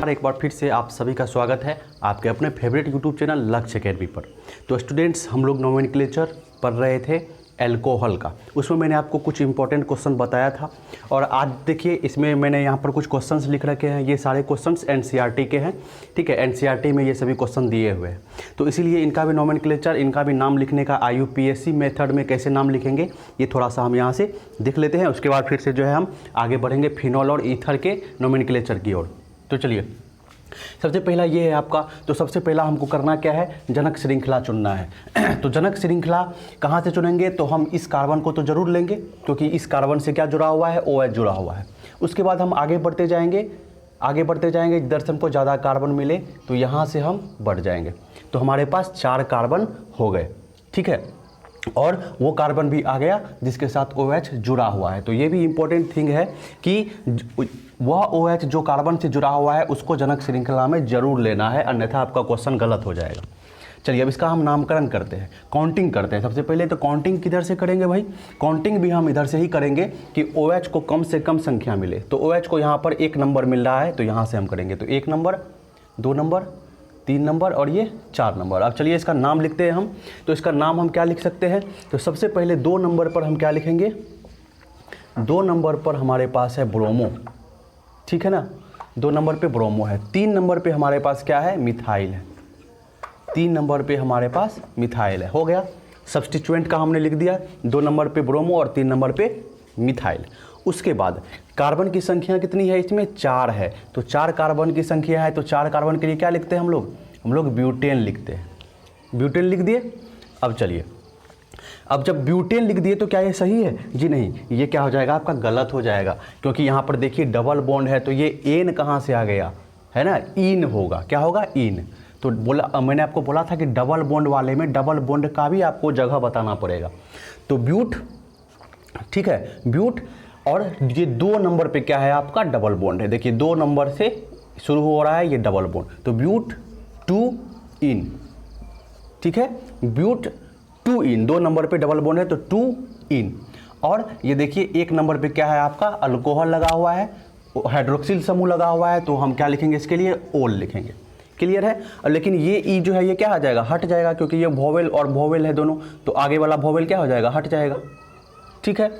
एक बार फिर से आप सभी का स्वागत है आपके अपने फेवरेट यूट्यूब चैनल लक्ष्य अकेडमी पर। तो स्टूडेंट्स, हम लोग नोमेनक्लेचर पढ़ रहे थे एल्कोहल का। उसमें मैंने आपको कुछ इंपॉर्टेंट क्वेश्चन बताया था और आज देखिए इसमें मैंने यहाँ पर कुछ क्वेश्चंस लिख रखे हैं। ये सारे क्वेश्चंस एनसीईआरटी के हैं, ठीक है। एनसीईआरटी में ये सभी क्वेश्चन दिए हुए हैं, तो इसीलिए इनका भी नोमेनक्लेचर, इनका भी नाम लिखने का आईयूपीएससी मेथड में कैसे नाम लिखेंगे ये थोड़ा सा हम यहाँ से देख लेते हैं। उसके बाद फिर से जो है हम आगे बढ़ेंगे फिनॉल और ईथर के नोमेनक्लेचर की ओर। तो चलिए, सबसे पहला ये है आपका। तो सबसे पहला हमको करना क्या है, जनक श्रृंखला चुनना है। तो जनक श्रृंखला कहाँ से चुनेंगे, तो हम इस कार्बन को तो ज़रूर लेंगे क्योंकि इस कार्बन से क्या जुड़ा हुआ है, OH जुड़ा हुआ है। उसके बाद हम आगे बढ़ते जाएंगे, जिधर से हमको ज़्यादा कार्बन मिले तो यहाँ से हम बढ़ जाएंगे। तो हमारे पास 4 कार्बन हो गए, ठीक है। और वो कार्बन भी आ गया जिसके साथ OH जुड़ा हुआ है। तो ये भी इम्पोर्टेंट थिंग है कि वह OH जो कार्बन से जुड़ा हुआ है उसको जनक श्रृंखला में ज़रूर लेना है, अन्यथा आपका क्वेश्चन गलत हो जाएगा। चलिए, अब इसका हम नामकरण करते हैं, काउंटिंग करते हैं। सबसे पहले तो काउंटिंग किधर से करेंगे भाई, काउंटिंग भी हम इधर से ही करेंगे कि OH को कम से कम संख्या मिले। तो OH को यहाँ पर 1 नंबर मिल रहा है तो यहाँ से हम करेंगे। तो 1 नंबर, 2 नंबर, 3 नंबर और ये 4 नंबर। अब चलिए इसका नाम लिखते हैं हम। तो इसका नाम हम क्या लिख सकते हैं, तो सबसे पहले 2 नंबर पर हम क्या लिखेंगे, 2 नंबर पर हमारे पास है ब्रोमो, ठीक है ना। 2 नंबर पे ब्रोमो है। 3 नंबर पे हमारे पास क्या है, मिथाइल है। 3 नंबर पे हमारे पास मिथाइल है। हो गया, सब्स्टिट्यूएंट का हमने लिख दिया। 2 नंबर पे ब्रोमो और 3 नंबर पे मिथाइल। उसके बाद कार्बन की संख्या कितनी है, इसमें 4 है। तो 4 कार्बन की संख्या है, तो 4 कार्बन के लिए क्या लिखते हैं हम लोग ब्यूटेन लिखते हैं। ब्यूटेन लिख दिए। अब चलिए, अब जब ब्यूटेन लिख दिए तो क्या ये सही है जी, नहीं, ये क्या हो जाएगा आपका गलत हो जाएगा, क्योंकि यहाँ पर देखिए डबल बॉन्ड है तो ये एन कहाँ से आ गया है ना, इन होगा। क्या होगा, इन। तो मैंने आपको बोला था कि डबल बॉन्ड वाले में डबल बॉन्ड का भी आपको जगह बताना पड़ेगा। तो ब्यूट, ठीक है, ब्यूट। और ये 2 नंबर पे क्या है आपका डबल बॉन्ड है। देखिए 2 नंबर से शुरू हो रहा है ये डबल बॉन्ड, तो ब्यूट 2 इन, ठीक है, ब्यूट 2 इन। 2 नंबर पे डबल बॉन्ड है तो 2 इन। और ये देखिए 1 नंबर पे क्या है आपका अल्कोहल लगा हुआ है, हाइड्रोक्सिल समूह लगा हुआ है, तो हम क्या लिखेंगे इसके लिए, ओल लिखेंगे। क्लियर है। लेकिन ये ई जो है ये क्या आ जाएगा, हट जाएगा, क्योंकि ये वोवेल और वोवेल है दोनों, तो आगे वाला वोवेल क्या हो जाएगा, हट जाएगा, ठीक है।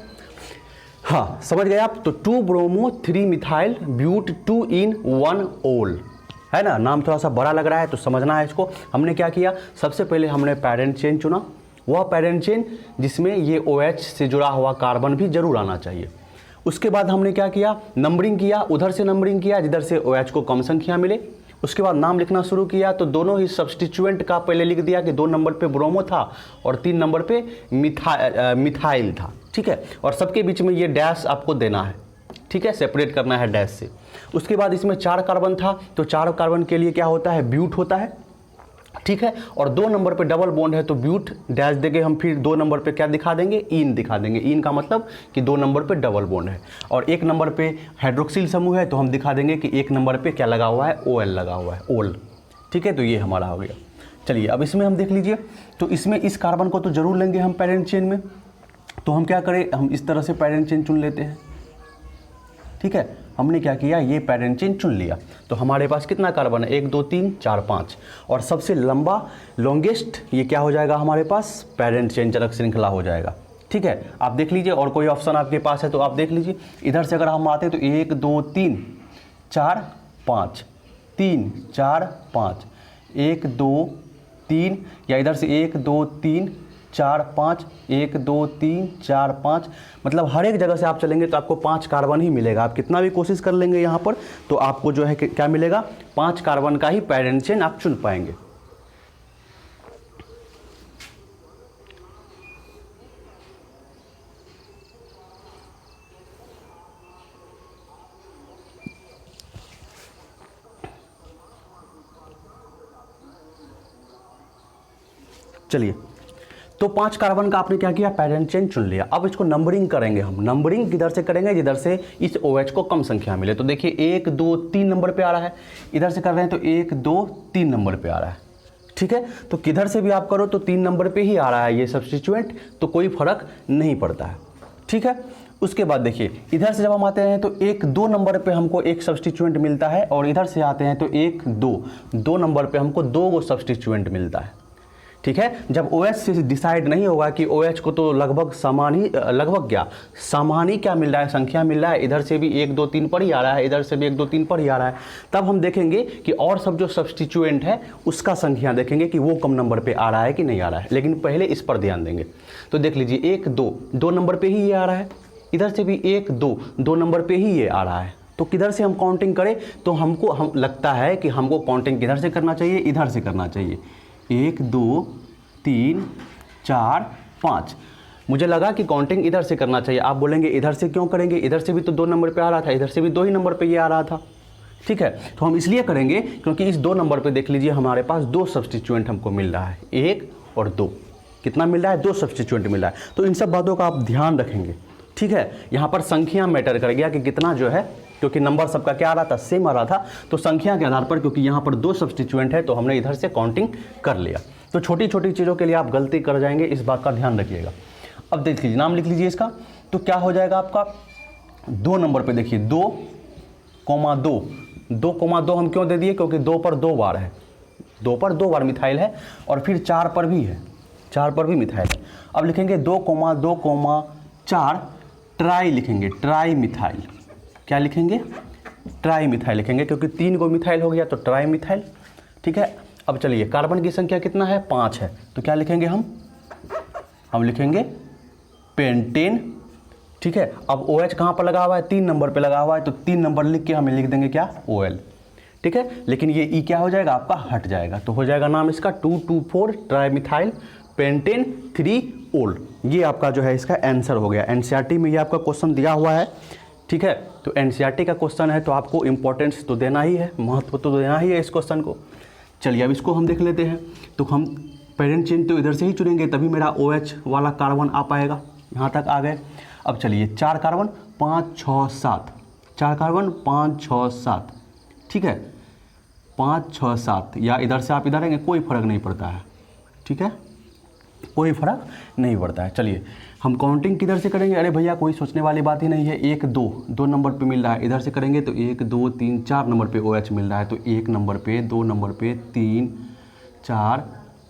हाँ, समझ गए आप। तो 2 ब्रोमो 3 मिथाइल ब्यूट 2 इन 1 ओल, है ना। नाम थोड़ा सा बड़ा लग रहा है तो समझना है इसको। हमने क्या किया, सबसे पहले हमने पैरेंट चेन चुना, वह पैरेंट चेन जिसमें ये OH से जुड़ा हुआ कार्बन भी जरूर आना चाहिए। उसके बाद हमने क्या किया, नंबरिंग किया, उधर से नंबरिंग किया जिधर से OH को कम संख्या मिले। उसके बाद नाम लिखना शुरू किया, तो दोनों ही सब्स्टिट्यूएंट का पहले लिख दिया कि 2 नंबर पे ब्रोमो था और 3 नंबर पे मिथाइल था, ठीक है। और सबके बीच में ये डैश आपको देना है, ठीक है, सेपरेट करना है डैश से। उसके बाद इसमें 4 कार्बन था, तो 4 कार्बन के लिए क्या होता है, ब्यूट होता है, ठीक है। और 2 नंबर पे डबल बॉन्ड है तो ब्यूट डैश देंगे हम, फिर 2 नंबर पे क्या दिखा देंगे, इन दिखा देंगे। इन का मतलब कि 2 नंबर पे डबल बॉन्ड है। और 1 नंबर पे हाइड्रोक्सिल समूह है तो हम दिखा देंगे कि 1 नंबर पे क्या लगा हुआ है, OL लगा हुआ है, ओल, ठीक है। तो ये हमारा हो गया। चलिए, अब इसमें हम देख लीजिए, तो इसमें इस कार्बन को तो जरूर लेंगे हम पैरेंट चेन में। तो हम क्या करें, हम इस तरह से पैरेंट चेन चुन लेते हैं, ठीक है। हमने क्या किया, ये पैरेंट चेन चुन लिया। तो हमारे पास कितना कार्बन है, 1 2 3 4 5। और सबसे लंबा लॉन्गेस्ट ये क्या हो जाएगा हमारे पास, पैरेंट चेन जनक श्रृंखला हो जाएगा, ठीक है। आप देख लीजिए, और कोई ऑप्शन आपके पास है तो आप देख लीजिए। इधर से अगर हम आते हैं तो 1 2 3 4 5, 3 4 5, 1 2 3, या इधर से 1 2 3 4 5, 1 2 3 4 5, मतलब हर एक जगह से आप चलेंगे तो आपको 5 कार्बन ही मिलेगा। आप कितना भी कोशिश कर लेंगे यहाँ पर तो आपको जो है क्या मिलेगा, 5 कार्बन का ही पैरेंट चेन आप चुन पाएंगे। चलिए, तो 5 कार्बन का आपने क्या किया, पैरेंट चेन चुन लिया। अब इसको नंबरिंग करेंगे हम। नंबरिंग किधर से करेंगे, जिधर से इस OH को कम संख्या मिले। तो देखिए 1 2 3 नंबर पे आ रहा है, इधर से कर रहे हैं तो 1 2 3 नंबर पे आ रहा है, ठीक है। तो किधर से भी आप करो तो 3 नंबर पे ही आ रहा है ये सब्स्टिट्यूएंट, तो कोई फर्क नहीं पड़ता है, ठीक है। उसके बाद देखिए इधर से जब हम आते हैं तो 1-2 नंबर पे हमको एक सब्स्टिट्यूएंट मिलता है, और इधर से आते हैं तो 1-2 नंबर पे हमको 2 गो सब्स्टिट्यूएंट मिलता है। ठीक है, जब OH से डिसाइड नहीं होगा कि OH को तो लगभग समान ही क्या मिल रहा है, संख्या मिल रहा है, इधर से भी 1 2 3 पर ही आ रहा है, इधर से भी 1 2 3 पर ही आ रहा है, तब हम देखेंगे कि और सब जो सब्स्टिट्यूएंट है उसका संख्या देखेंगे कि वो कम नंबर पे आ रहा है कि नहीं आ रहा है। लेकिन पहले इस पर ध्यान देंगे। तो देख लीजिए 1-2 नंबर पर ही ये आ रहा है, इधर से भी 1-2 नंबर पर ही ये आ रहा है। तो किधर से हम काउंटिंग करें, तो हम लगता है कि हमको काउंटिंग किधर से करना चाहिए, इधर से करना चाहिए। 1 2 3 4 5। मुझे लगा कि काउंटिंग इधर से करना चाहिए। आप बोलेंगे इधर से क्यों करेंगे, इधर से भी तो 2 नंबर पे आ रहा था, इधर से भी 2 ही नंबर पे ये आ रहा था। ठीक है, तो हम इसलिए करेंगे क्योंकि इस 2 नंबर पे देख लीजिए हमारे पास 2 सब्स्टिट्यूएंट हमको मिल रहा है, 1 और 2। कितना मिल रहा है, 2 सब्स्टिट्यूएंट मिल रहा है। तो इन सब बातों का आप ध्यान रखेंगे। ठीक है, यहाँ पर संख्या मैटर कर गया कि कितना जो है, क्योंकि नंबर सबका क्या आ रहा था, सेम आ रहा था, तो संख्या के आधार पर क्योंकि यहाँ पर 2 सब्स्टिट्यूएंट है तो हमने इधर से काउंटिंग कर लिया। तो छोटी छोटी चीज़ों के लिए आप गलती कर जाएंगे, इस बात का ध्यान रखिएगा। अब देख लीजिए, नाम लिख लीजिए इसका। तो क्या हो जाएगा आपका 2 नंबर पे देखिए 2,2 हम क्यों दे दिए, क्योंकि 2 पर 2 बार है, 2 पर 2 बार मिथाइल है, और फिर 4 पर भी है, 4 पर भी मिथाइल है। अब लिखेंगे 2,2,4 ट्राई लिखेंगे, ट्राई मिथाइल। क्या लिखेंगे, ट्राई मिथाइल लिखेंगे, क्योंकि 3 गो मिथाइल हो गया तो ट्राई मिथाइल। ठीक है, अब चलिए कार्बन की संख्या कितना है, 5 है, तो क्या लिखेंगे हम लिखेंगे पेंटेन। ठीक है, अब OH कहाँ पर लगा हुआ है, 3 नंबर पे लगा हुआ है, तो 3 नंबर लिख के हमें लिख देंगे क्या, OL। ठीक है, लेकिन ये E क्या हो जाएगा आपका, हट जाएगा, तो हो जाएगा नाम इसका 2,2,4 ट्राईमिथाइल पेंटेन 3-OL। ये आपका जो है इसका आंसर हो गया। NCERT में ये आपका क्वेश्चन दिया हुआ है। ठीक है, तो NCERT का क्वेश्चन है तो आपको इंपॉर्टेंस तो देना ही है, महत्व तो देना ही है इस क्वेश्चन को। चलिए अब इसको हम देख लेते हैं। तो हम पेरेंट चेन तो इधर से ही चुनेंगे, तभी मेरा OH वाला कार्बन आ पाएगा। यहाँ तक आ गए। अब चलिए 4 कार्बन 5 6 7, 4 कार्बन 5 6 7। ठीक है, 5 6 7, या इधर से आप इधर आएंगे, कोई फ़र्क नहीं पड़ता है। ठीक है, कोई फ़र्क नहीं पड़ता है। चलिए हम काउंटिंग किधर से करेंगे, अरे भैया कोई सोचने वाली बात ही नहीं है। 1-2 नंबर पे मिल रहा है, इधर से करेंगे तो 1 2 3 4 नंबर पे OH मिल रहा है, तो 1 नंबर पे, 2 नंबर पे, 3 4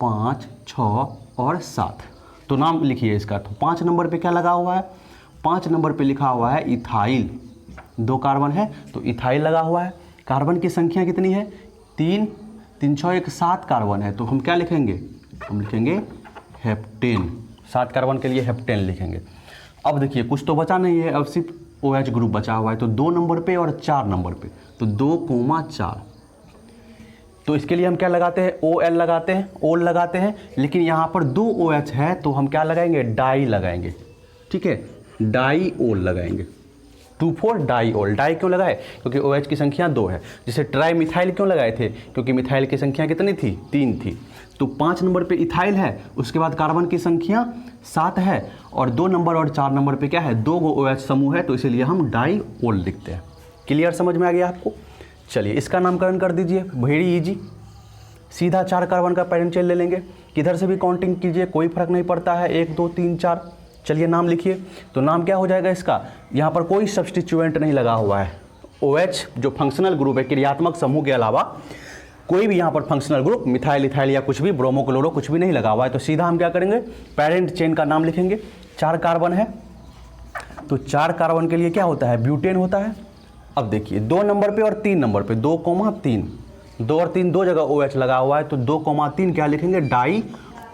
5 6 और 7। तो नाम लिखिए इसका। तो 5 नंबर पे क्या लगा हुआ है, 5 नंबर पे लिखा हुआ है इथाइल। 2 कार्बन है तो इथाइल लगा हुआ है। कार्बन की संख्या कितनी है, 3 3 6 1 7 कार्बन है, तो हम क्या लिखेंगे, हम लिखेंगे हेप्टेन। 7 कार्बन के लिए हेप्टेन लिखेंगे। अब देखिए कुछ तो बचा नहीं है, अब सिर्फ OH ग्रुप बचा हुआ है, तो 2 नंबर पे और 4 नंबर पे, तो 2,4। तो इसके लिए हम क्या लगाते हैं, OL लगाते हैं, OL लगाते हैं, लेकिन यहाँ पर 2 OH है तो हम क्या लगाएंगे, डाई लगाएंगे। ठीक है, डाई OL लगाएंगे, 2,4 डाई OL। डाई क्यों लगाए, क्योंकि OH की संख्या 2 है। जैसे ट्राई मिथाइल क्यों लगाए थे, क्योंकि मिथाइल की संख्या कितनी थी, 3 थी। तो 5 नंबर पे इथाइल है, उसके बाद कार्बन की संख्या 7 है, और 2 नंबर और 4 नंबर पे क्या है, 2 गो OH समूह है, तो इसीलिए हम डाई OL लिखते हैं। क्लियर, समझ में आ गया आपको। चलिए इसका नामकरण कर दीजिए, वेरी इजी। सीधा 4 कार्बन का पेरेंट चेन ले लेंगे, किधर से भी काउंटिंग कीजिए, कोई फर्क नहीं पड़ता है, 1 2 3 4। चलिए नाम लिखिए। तो नाम क्या हो जाएगा इसका, यहाँ पर कोई सब्स्टिट्यूएंट नहीं लगा हुआ है। OH जो फंक्शनल ग्रुप है, क्रियात्मक समूह के अलावा कोई भी यहाँ पर फंक्शनल ग्रुप, मिथाइल इथाइल या कुछ भी, ब्रोमो क्लोरो कुछ भी नहीं लगा हुआ है। तो सीधा हम क्या करेंगे, पेरेंट चेन का नाम लिखेंगे। 4 कार्बन है, तो 4 कार्बन के लिए क्या होता है, ब्यूटेन होता है। अब देखिए 2 नंबर पे और 3 नंबर पे, 2,3, 2 और 3 दो जगह OH लगा हुआ है, तो 2,3 क्या लिखेंगे, डाई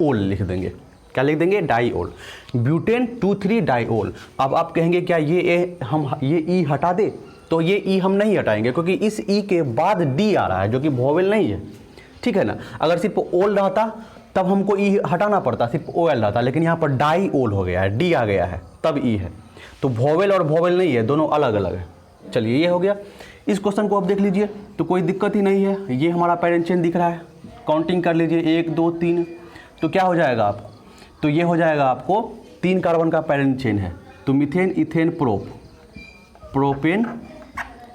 OL लिख देंगे। क्या लिख देंगे, di OL। Butane 2,3 di OL। अब आप कहेंगे क्या ये E हटा दे, तो ये E हम नहीं हटाएंगे, क्योंकि इस E के बाद D आ रहा है जो कि वोवेल नहीं है। ठीक है ना, अगर सिर्फ OL रहता तब हमको E हटाना पड़ता, सिर्फ OL रहता, लेकिन यहाँ पर डाई OL हो गया है, D आ गया है तब E है। तो वोवेल और वोवेल नहीं है, दोनों अलग अलग है। चलिए ये हो गया। इस क्वेश्चन को आप देख लीजिए, तो कोई दिक्कत ही नहीं है। ये हमारा पेरेंट चेन दिख रहा है, काउंटिंग कर लीजिए 1 2 3। तो क्या हो जाएगा आपको, तो ये हो जाएगा आपको 3 कार्बन का पेरेंट चेन है, तो मीथेन इथेन प्रोपेन।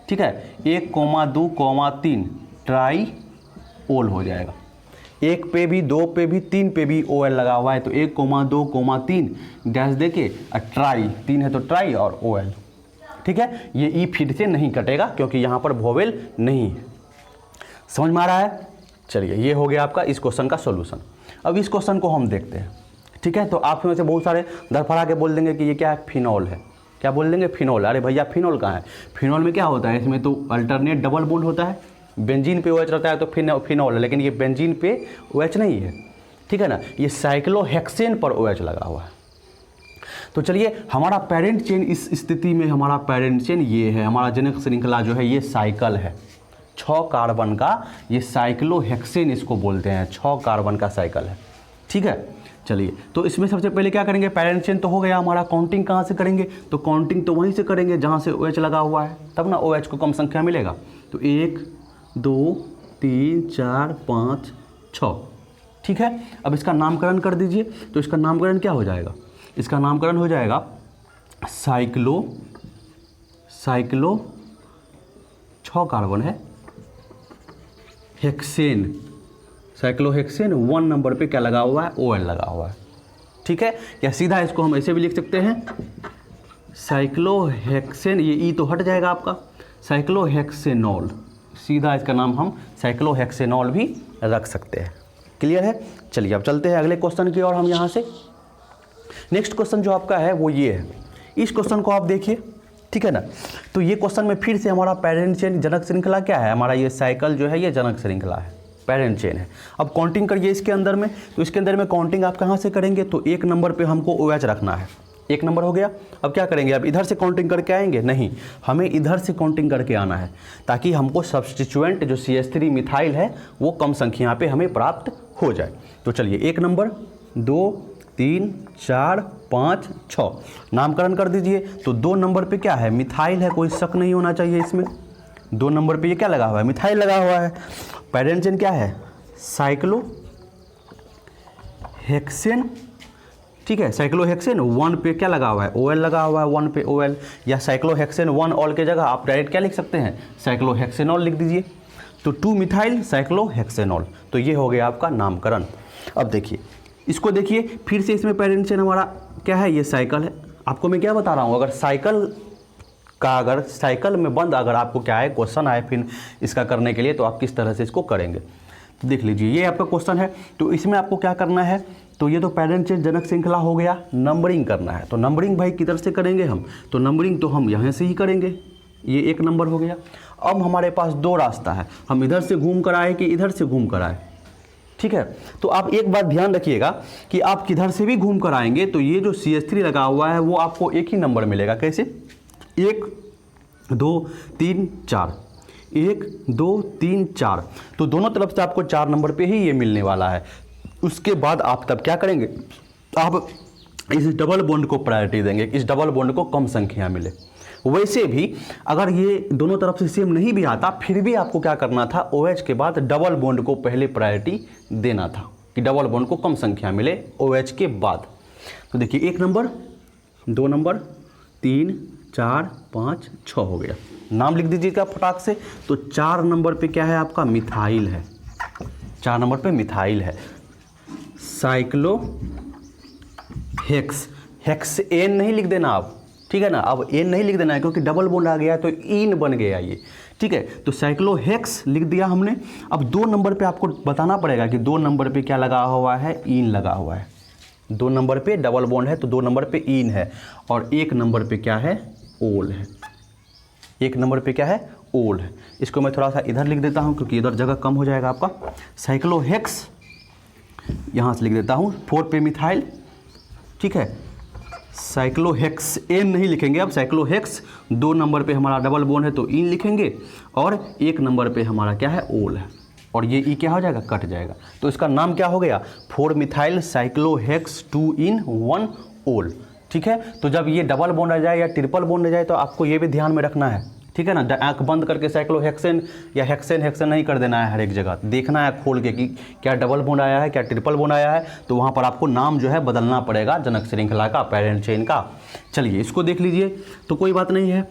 ठीक है, 1,2,3 ट्राई OL हो जाएगा। 1 पे भी, 2 पे भी, 3 पे भी OL लगा हुआ है, तो 1,2,3 डैश देके ट्राई, 3 है तो ट्राई और OL। ठीक है, ये ई फिर से नहीं कटेगा क्योंकि यहाँ पर वोवेल नहीं है। समझ में आ रहा है? चलिए, ये हो गया आपका इस क्वेश्चन का सॉल्यूशन। अब इस क्वेश्चन को हम देखते हैं। ठीक है, तो आप में से बहुत सारे दरफड़ा के बोल देंगे कि ये क्या है, फिनॉल है। क्या बोल देंगे? फिनॉल। अरे भैया फिनॉल कहाँ है? फिनॉल में क्या होता है, इसमें तो अल्टरनेट डबल बॉन्ड होता है। बेंजीन पे OH रहता है तो फिनॉल है, लेकिन ये बेंजीन पे OH नहीं है। ठीक है ना, ये साइक्लोहेक्सेन पर OH लगा हुआ है। तो चलिए, हमारा पेरेंट चेन इस स्थिति में, हमारा पेरेंट चेन ये है, हमारा जनक श्रृंखला जो है ये साइकिल है, 6 कार्बन का, ये साइक्लोहेक्सेन इसको बोलते हैं, 6 कार्बन का साइकिल है। ठीक है, चलिए, तो इसमें सबसे पहले क्या करेंगे, पेरेंट चेन तो हो गया हमारा, काउंटिंग कहाँ से करेंगे, तो काउंटिंग तो वहीं से करेंगे जहाँ से OH लगा हुआ है, तब ना OH को कम संख्या मिलेगा। तो 1 2 3 4 5 6। ठीक है, अब इसका नामकरण कर दीजिए। तो इसका नामकरण क्या हो जाएगा, इसका नामकरण हो जाएगा साइक्लो 6 कार्बन है, हेक्सेन, साइक्लोहेक्सेन 1 नंबर पे क्या लगा हुआ है, OL लगा हुआ है। ठीक है, या सीधा इसको हम ऐसे भी लिख सकते हैं, साइक्लोहेक्सेन, ये ई तो हट जाएगा आपका, साइक्लोहेक्सेनॉल, सीधा इसका नाम हम साइक्लोहेक्सेनॉल भी रख सकते हैं। क्लियर है? चलिए, अब चलते हैं अगले क्वेश्चन की ओर हम यहाँ से। नेक्स्ट क्वेश्चन जो आपका है वो ये है। इस क्वेश्चन को आप देखिए। ठीक है ना, तो ये क्वेश्चन में फिर से हमारा पेरेंट चेन, जनक श्रृंखला क्या है, हमारा ये साइकिल जो है ये जनक श्रृंखला है, पेरेंट चेन है। अब काउंटिंग करिए इसके अंदर में, तो इसके अंदर में काउंटिंग आप कहाँ से करेंगे, तो 1 नंबर पे हमको OH रखना है, 1 नंबर हो गया। अब क्या करेंगे, अब इधर से काउंटिंग करके आएंगे, नहीं, हमें इधर से काउंटिंग करके आना है, ताकि हमको सब्स्टिट्यूएंट जो CH3 मिथाइल है वो कम संख्या पे हमें प्राप्त हो जाए। तो चलिए, 1 नंबर, 2 3 4 5 6 नामकरण कर दीजिए। तो 2 नंबर पे क्या है, मिथाइल है, कोई शक नहीं होना चाहिए इसमें। 2 नंबर पे ये क्या लगा हुआ है, मिथाइल लगा हुआ है। पेरेंट चेन क्या है, साइक्लोहेक्सेन। ठीक है, साइक्लोहेक्सेन 1 पे क्या लगा हुआ है, OL लगा हुआ है, 1 पे OL, या साइक्लोहेक्सेन 1 ऑल के जगह आप डायरेक्ट क्या लिख सकते हैं, साइक्लोहेक्सेनॉल लिख दीजिए। तो 2 मिथाइल साइक्लोहेक्सेनॉल, तो ये हो गया आपका नामकरण। अब देखिए, इसको देखिए फिर से, इसमें पेरेंट चेन हमारा क्या है, ये साइकिल है। आपको मैं क्या बता रहा हूँ, अगर साइकिल में बंद अगर आपको क्या है क्वेश्चन आए फिर इसका करने के लिए, तो आप किस तरह से इसको करेंगे। तो देख लीजिए, ये आपका क्वेश्चन है। तो इसमें आपको क्या करना है, तो ये तो पेरेंट चेन जनक श्रृंखला हो गया, नंबरिंग करना है। तो नंबरिंग भाई किधर से करेंगे हम, तो नंबरिंग तो हम यहाँ से ही करेंगे, ये 1 नंबर हो गया। अब हमारे पास 2 रास्ता है, हम इधर से घूम कर आए कि इधर से घूम कर आए। ठीक है, तो आप एक बात ध्यान रखिएगा कि आप किधर से भी घूम कर आएंगे तो ये जो CH3 लगा हुआ है वो आपको एक ही नंबर मिलेगा। कैसे, 1 2 3 4, 1 2 3 4, तो दोनों तरफ से आपको 4 नंबर पे ही ये मिलने वाला है। उसके बाद आप तब क्या करेंगे, आप इस डबल बॉन्ड को प्रायोरिटी देंगे, इस डबल बॉन्ड को कम संख्या मिले। वैसे भी अगर ये दोनों तरफ से सेम नहीं भी आता, फिर भी आपको क्या करना था, OH के बाद डबल बॉन्ड को पहले प्रायोरिटी देना था कि डबल बॉन्ड को कम संख्या मिले OH के बाद। तो देखिए, 1 नंबर, 2 नंबर, 3 4 5 6 हो गया। नाम लिख दीजिएगा फटाक से। तो 4 नंबर पे क्या है आपका, मिथाइल है, 4 नंबर पे मिथाइल है, हेक्सेन नहीं लिख देना आप। ठीक है ना, अब एन नहीं लिख देना है क्योंकि डबल बॉन्ड आ गया तो इन बन गया ये। ठीक है, तो साइक्लोहेक्स लिख दिया हमने। अब 2 नंबर पे आपको बताना पड़ेगा कि 2 नंबर पे क्या लगा हुआ है, इन लगा हुआ है। 2 नंबर पे डबल बॉन्ड है तो 2 नंबर पे इन है, और 1 नंबर पे क्या है, ओल है। 1 नंबर पे क्या है, ओल है। इसको मैं थोड़ा सा इधर लिख देता हूँ क्योंकि इधर जगह कम हो जाएगा आपका। साइक्लोहेक्स यहाँ से लिख देता हूँ, 4 पे मिथाइल। ठीक है, साइक्लोहेक्स एन नहीं लिखेंगे, अब साइक्लोहेक्स 2 नंबर पे हमारा डबल बॉन्ड है तो इन लिखेंगे, और 1 नंबर पे हमारा क्या है, ओल है, और ये ई क्या हो जाएगा, कट जाएगा। तो इसका नाम क्या हो गया, 4 मिथाइल साइक्लोहेक्स 2 इन 1 ओल। ठीक है, तो जब ये डबल बॉन्ड आ जाए या ट्रिपल बॉन्ड आ जाए तो आपको ये भी ध्यान में रखना है। ठीक है ना, आंख बंद करके साइक्लोहेक्सेन या हेक्सेन नहीं कर देना है, हर एक जगह देखना है खोल के कि क्या डबल बॉन्ड आया है, क्या ट्रिपल बॉन्ड आया है, तो वहाँ पर आपको नाम जो है बदलना पड़ेगा जनक श्रृंखला का, पेरेंट चेन का। चलिए इसको देख लीजिए, तो कोई बात नहीं है,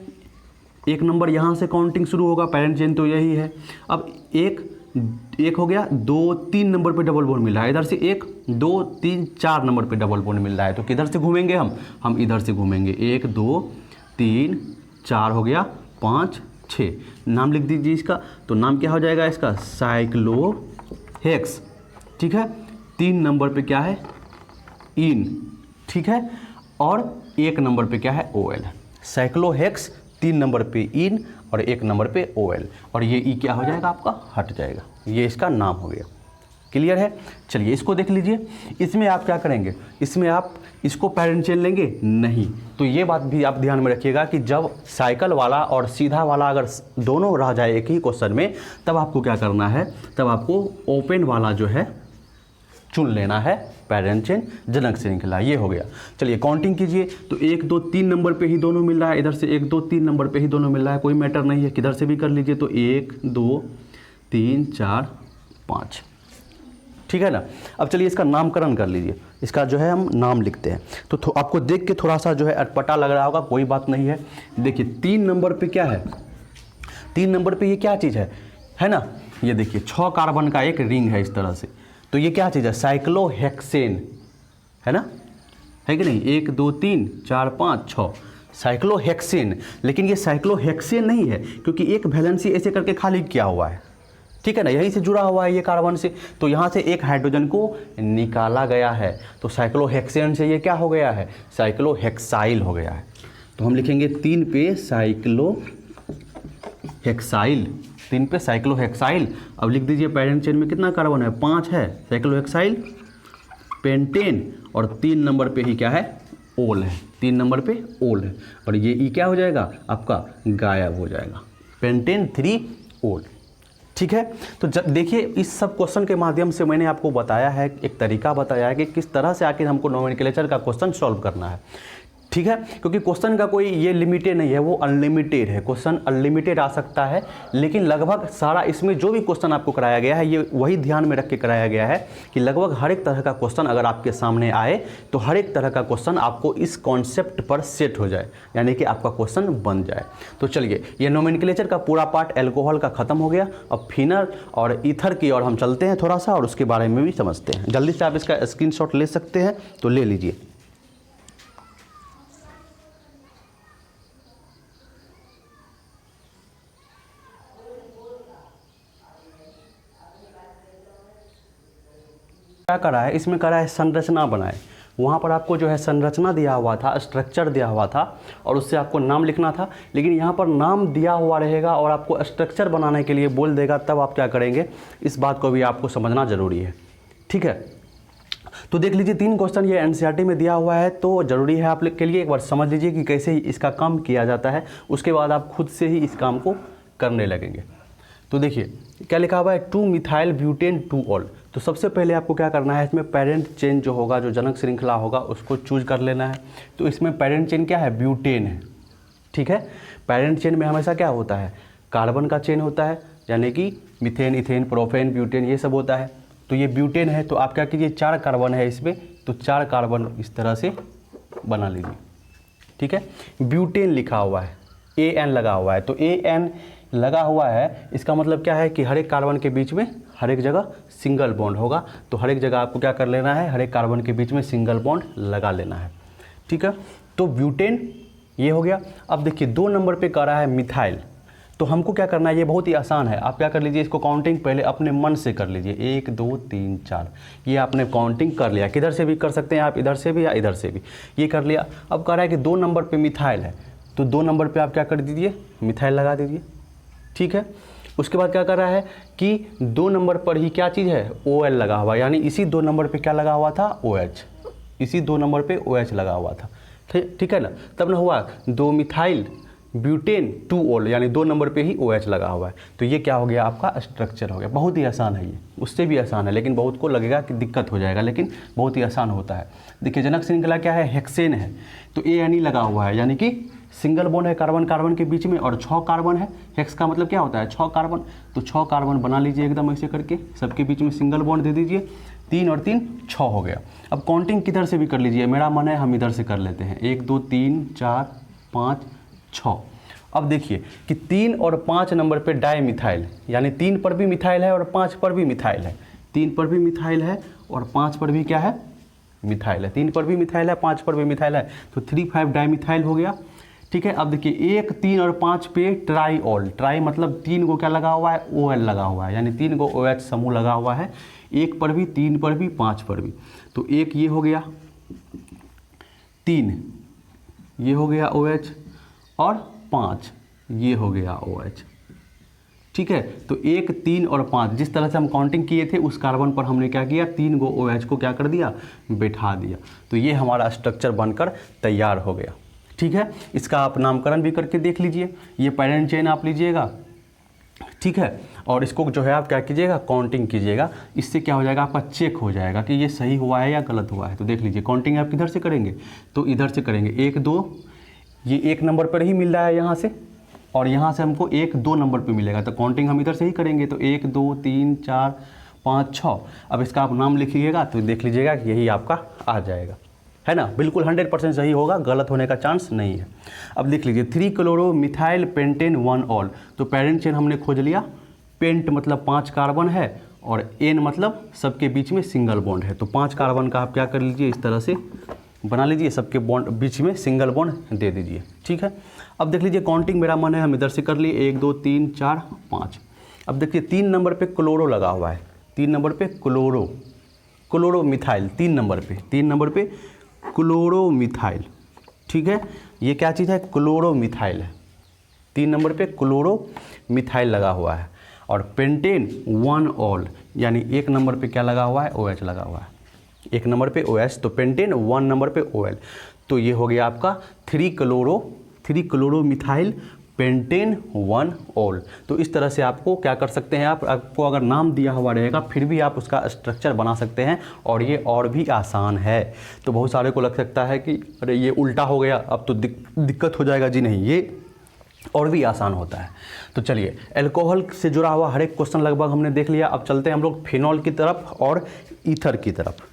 1 नंबर यहाँ से काउंटिंग शुरू होगा, पेरेंट चेन तो यही है। अब 1 एक हो गया, 2 3 नंबर पे डबल बॉन्ड मिल रहा है, इधर से 1 2 3 4 नंबर पे डबल बॉन्ड मिल रहा है, तो किधर से घूमेंगे हम इधर से घूमेंगे। 1 2 3 4 हो गया, 5 6, नाम लिख दीजिए इसका। तो नाम क्या हो जाएगा इसका, साइक्लोहेक्स। ठीक है, 3 नंबर पे क्या है, इन। ठीक है, और 1 नंबर पे क्या है, OL। साइक्लोहेक्स 3 नंबर पे इन और 1 नंबर पे OL, और ये ई क्या हो जाएगा आपका, हट जाएगा। ये इसका नाम हो गया। क्लियर है। चलिए इसको देख लीजिए। इसमें आप क्या करेंगे, इसमें आप इसको पैरेंट चेन लेंगे नहीं, तो ये बात भी आप ध्यान में रखिएगा कि जब साइकिल वाला और सीधा वाला अगर दोनों रह जाए एक ही क्वेश्चन में, तब आपको क्या करना है, तब आपको ओपन वाला जो है चुन लेना है, पैरेंट चेन जनक श्रृंखला। ये हो गया। चलिए काउंटिंग कीजिए। तो 1 2 3 नंबर पे ही दोनों मिल रहा है, इधर से 1 2 3 नंबर पे ही दोनों मिल रहा है, कोई मैटर नहीं है, किधर से भी कर लीजिए। तो 1 2 3 4 5। ठीक है ना। अब चलिए इसका नामकरण कर लीजिए। इसका जो है हम नाम लिखते हैं। तो आपको देख के थोड़ा सा जो है अटपटा लग रहा होगा, कोई बात नहीं है। देखिए 3 नंबर पे क्या है, 3 नंबर पे ये क्या चीज़ है ना, ये देखिए 6 कार्बन का एक रिंग है इस तरह से। तो ये क्या चीज़ है, साइक्लोहेक्सेन है ना, है कि नहीं। 1 2 3 4 5 6 साइक्लोहेक्सेन। लेकिन ये साइक्लोहेक्सेन नहीं है, क्योंकि एक वैलेंसी ऐसे करके खाली किया हुआ है। ठीक है ना, यहीं से जुड़ा हुआ है ये कार्बन से, तो यहाँ से एक हाइड्रोजन को निकाला गया है। तो साइक्लोहेक्सेन से ये क्या हो गया है, साइक्लोहेक्साइल हो गया है। तो हम लिखेंगे 3 पे साइक्लोहेक्साइल, 3 पे साइक्लोहेक्साइल। अब लिख दीजिए पैरेंट चेन में कितना कार्बन है, 5 है, साइक्लोहेक्साइल पेंटेन, और 3 नंबर पे ही क्या है, ओल है, 3 नंबर पे ओल है, और ये ई क्या हो जाएगा आपका, गायब हो जाएगा, पेंटेन 3 ओल। ठीक है। तो देखिए इस सब क्वेश्चन के माध्यम से मैंने आपको बताया है, एक तरीका बताया है कि किस तरह से आखिर हमको नोमेनक्लेचर का क्वेश्चन सॉल्व करना है। ठीक है, क्योंकि क्वेश्चन का कोई ये लिमिटेड नहीं है, वो अनलिमिटेड है, क्वेश्चन अनलिमिटेड आ सकता है। लेकिन लगभग सारा इसमें जो भी क्वेश्चन आपको कराया गया है, ये वही ध्यान में रख के कराया गया है कि लगभग हर एक तरह का क्वेश्चन अगर आपके सामने आए, तो हर एक तरह का क्वेश्चन आपको इस कॉन्सेप्ट पर सेट हो जाए, यानी कि आपका क्वेश्चन बन जाए। तो चलिए ये नोमेनक्लेचर का पूरा पार्ट एल्कोहल का ख़त्म हो गया। अब फिनल और ईथर की ओर हम चलते हैं थोड़ा सा, और उसके बारे में भी समझते हैं। जल्दी से आप इसका स्क्रीनशॉट ले सकते हैं तो ले लीजिए। क्या करा है, इसमें करा है संरचना बनाए। वहाँ पर आपको जो है संरचना दिया हुआ था, स्ट्रक्चर दिया हुआ था, और उससे आपको नाम लिखना था। लेकिन यहाँ पर नाम दिया हुआ रहेगा और आपको स्ट्रक्चर बनाने के लिए बोल देगा, तब आप क्या करेंगे, इस बात को भी आपको समझना ज़रूरी है। ठीक है, तो देख लीजिए 3 क्वेश्चन ये एनसीईआरटी में दिया हुआ है, तो ज़रूरी है आप लोग के लिए एक बार समझ लीजिए कि कैसे इसका काम किया जाता है। उसके बाद आप खुद से ही इस काम को करने लगेंगे। तो देखिए क्या लिखा हुआ है, 2 मिथाइल ब्यूटेन 2 ऑल। तो सबसे पहले आपको क्या करना है, इसमें पेरेंट चेन जो होगा, जो जनक श्रृंखला होगा, उसको चूज कर लेना है। तो इसमें पेरेंट चेन क्या है, ब्यूटेन है। ठीक है, पेरेंट चेन में हमेशा क्या होता है, कार्बन का चेन होता है, यानी कि मीथेन इथेन प्रोपेन ब्यूटेन ये सब होता है। तो ये ब्यूटेन है, तो आप क्या कीजिए, 4 कार्बन है इसमें, तो 4 कार्बन इस तरह से बना लीजिए। ठीक है, ब्यूटेन लिखा हुआ है, AN लगा हुआ है, तो AN लगा हुआ है, इसका मतलब क्या है कि हर एक कार्बन के बीच में हर एक जगह सिंगल बॉन्ड होगा। तो हर एक जगह आपको क्या कर लेना है, हर एक कार्बन के बीच में सिंगल बॉन्ड लगा लेना है। ठीक है, तो ब्यूटेन ये हो गया। अब देखिए 2 नंबर पे कर रहा है मिथाइल। तो हमको क्या करना है, ये बहुत ही आसान है। आप क्या कर लीजिए, इसको काउंटिंग पहले अपने मन से कर लीजिए, 1 2 3 4, ये आपने काउंटिंग कर लिया। किधर से भी कर सकते हैं आप, इधर से भी या इधर से भी, ये कर लिया। अब कह रहा है कि 2 नंबर पे मिथाइल है, तो 2 नंबर पे आप क्या कर दीजिए, मिथाइल लगा दीजिए। ठीक है, उसके बाद क्या कर रहा है कि 2 नंबर पर ही क्या चीज़ है, OL लगा हुआ, यानी इसी 2 नंबर पे क्या लगा हुआ था, OH, इसी 2 नंबर पे OH लगा हुआ था। ठीक है ना, तब ना हुआ 2 मिथाइल ब्यूटेन 2 ऑल, यानी 2 नंबर पे ही OH लगा हुआ है। तो ये क्या हो गया, आपका स्ट्रक्चर हो गया। बहुत ही आसान है ये, उससे भी आसान है, लेकिन बहुत को लगेगा कि दिक्कत हो जाएगा, लेकिन बहुत ही आसान होता है। देखिए जनक श्रृंखला क्या है, हेक्सेन है, तो ANE लगा हुआ है, यानी कि सिंगल बॉन्ड है कार्बन कार्बन के बीच में, और 6 कार्बन है। हेक्स का मतलब क्या होता है, 6 कार्बन, तो 6 कार्बन बना लीजिए एकदम ऐसे करके, सबके बीच में सिंगल बॉन्ड दे दीजिए। 3 और 3 6 हो गया। अब काउंटिंग किधर से भी कर लीजिए, मेरा मन है हम इधर से कर लेते हैं, 1 2 3 4 5 6। अब देखिए कि 3 और 5 नंबर पे डाई मिथाइल, यानी 3 पर भी मिथाइल है और 5 पर भी मिथाइल है। 3 पर भी मिथाइल है और 5 पर भी क्या है, मिथाइल है। 3 पर भी मिथाइल है, 5 पर भी मिथाइल है, तो 3,5 डाई मिथाइल हो गया। ठीक है, अब देखिए 1, 3 और 5 पे ट्राईऑल, ट्राई मतलब 3 को क्या लगा हुआ है, OL लगा हुआ है, यानी 3 को OH समूह लगा हुआ है। 1 पर भी, 3 पर भी, 5 पर भी। तो 1 ये हो गया, 3 ये हो गया OH और 5 ये हो गया OH। ठीक है, तो 1, 3 और 5 जिस तरह से हम काउंटिंग किए थे उस कार्बन पर हमने क्या किया, 3 को OH को क्या कर दिया, बैठा दिया। तो ये हमारा स्ट्रक्चर बनकर तैयार हो गया। ठीक है, इसका आप नामकरण भी करके देख लीजिए। ये पैरेंट चेन आप लीजिएगा, ठीक है, और इसको जो है आप क्या कीजिएगा, काउंटिंग कीजिएगा। इससे क्या हो जाएगा, आपका चेक हो जाएगा कि ये सही हुआ है या गलत हुआ है। तो देख लीजिए काउंटिंग आप किधर से करेंगे, तो इधर से करेंगे। 1, 2 ये 1 नंबर पर ही मिल रहा है यहाँ से, और यहाँ से हमको 1, 2 नंबर पे मिलेगा, तो काउंटिंग हम इधर से ही करेंगे। तो 1, 2, 3, 4, 5, 6। अब इसका आप नाम लिखिएगा तो देख लीजिएगा कि यही आपका आ जाएगा, है ना। बिल्कुल 100% सही होगा, गलत होने का चांस नहीं है। अब लिख लीजिए 3 क्लोरो मिथाइल पेंटेन 1 ऑल। तो पेरेंट चेन हमने खोज लिया। पेंट मतलब 5 कार्बन है और एन मतलब सबके बीच में सिंगल बॉन्ड है। तो 5 कार्बन का आप क्या कर लीजिए, इस तरह से बना लीजिए, सबके बॉन्ड बीच में सिंगल बॉन्ड दे दीजिए। ठीक है, अब देख लीजिए काउंटिंग मेरा मन है हम इधर से कर लिए, 1, 2, 3, 4, 5। अब देखिए 3 नंबर पे क्लोरो लगा हुआ है, 3 नंबर पे क्लोरो मिथाइल, 3 नंबर पे क्लोरो मिथाइल। ठीक है, ये क्या चीज़ है, क्लोरो मिथाइल है। 3 नंबर पे क्लोरो मिथाइल लगा हुआ है। और पेंटेन 1 ऑल, यानी 1 नंबर पे क्या लगा हुआ है, OH लगा हुआ है। 1 नंबर पे OH, तो पेंटेन 1 नंबर पे OL। तो ये हो गया आपका 3 क्लोरो मिथाइल पेंटेन 1 ऑल। तो इस तरह से आपको क्या कर सकते हैं, आपको अगर नाम दिया हुआ रहेगा फिर भी आप उसका स्ट्रक्चर बना सकते हैं, और ये और भी आसान है। तो बहुत सारे को लग सकता है कि अरे ये उल्टा हो गया, अब तो दिक्कत हो जाएगा। जी नहीं, ये और भी आसान होता है। तो चलिए, अल्कोहल से जुड़ा हुआ हर एक क्वेश्चन लगभग हमने देख लिया। अब चलते हैं हम लोग फिनॉल की तरफ और ईथर की तरफ।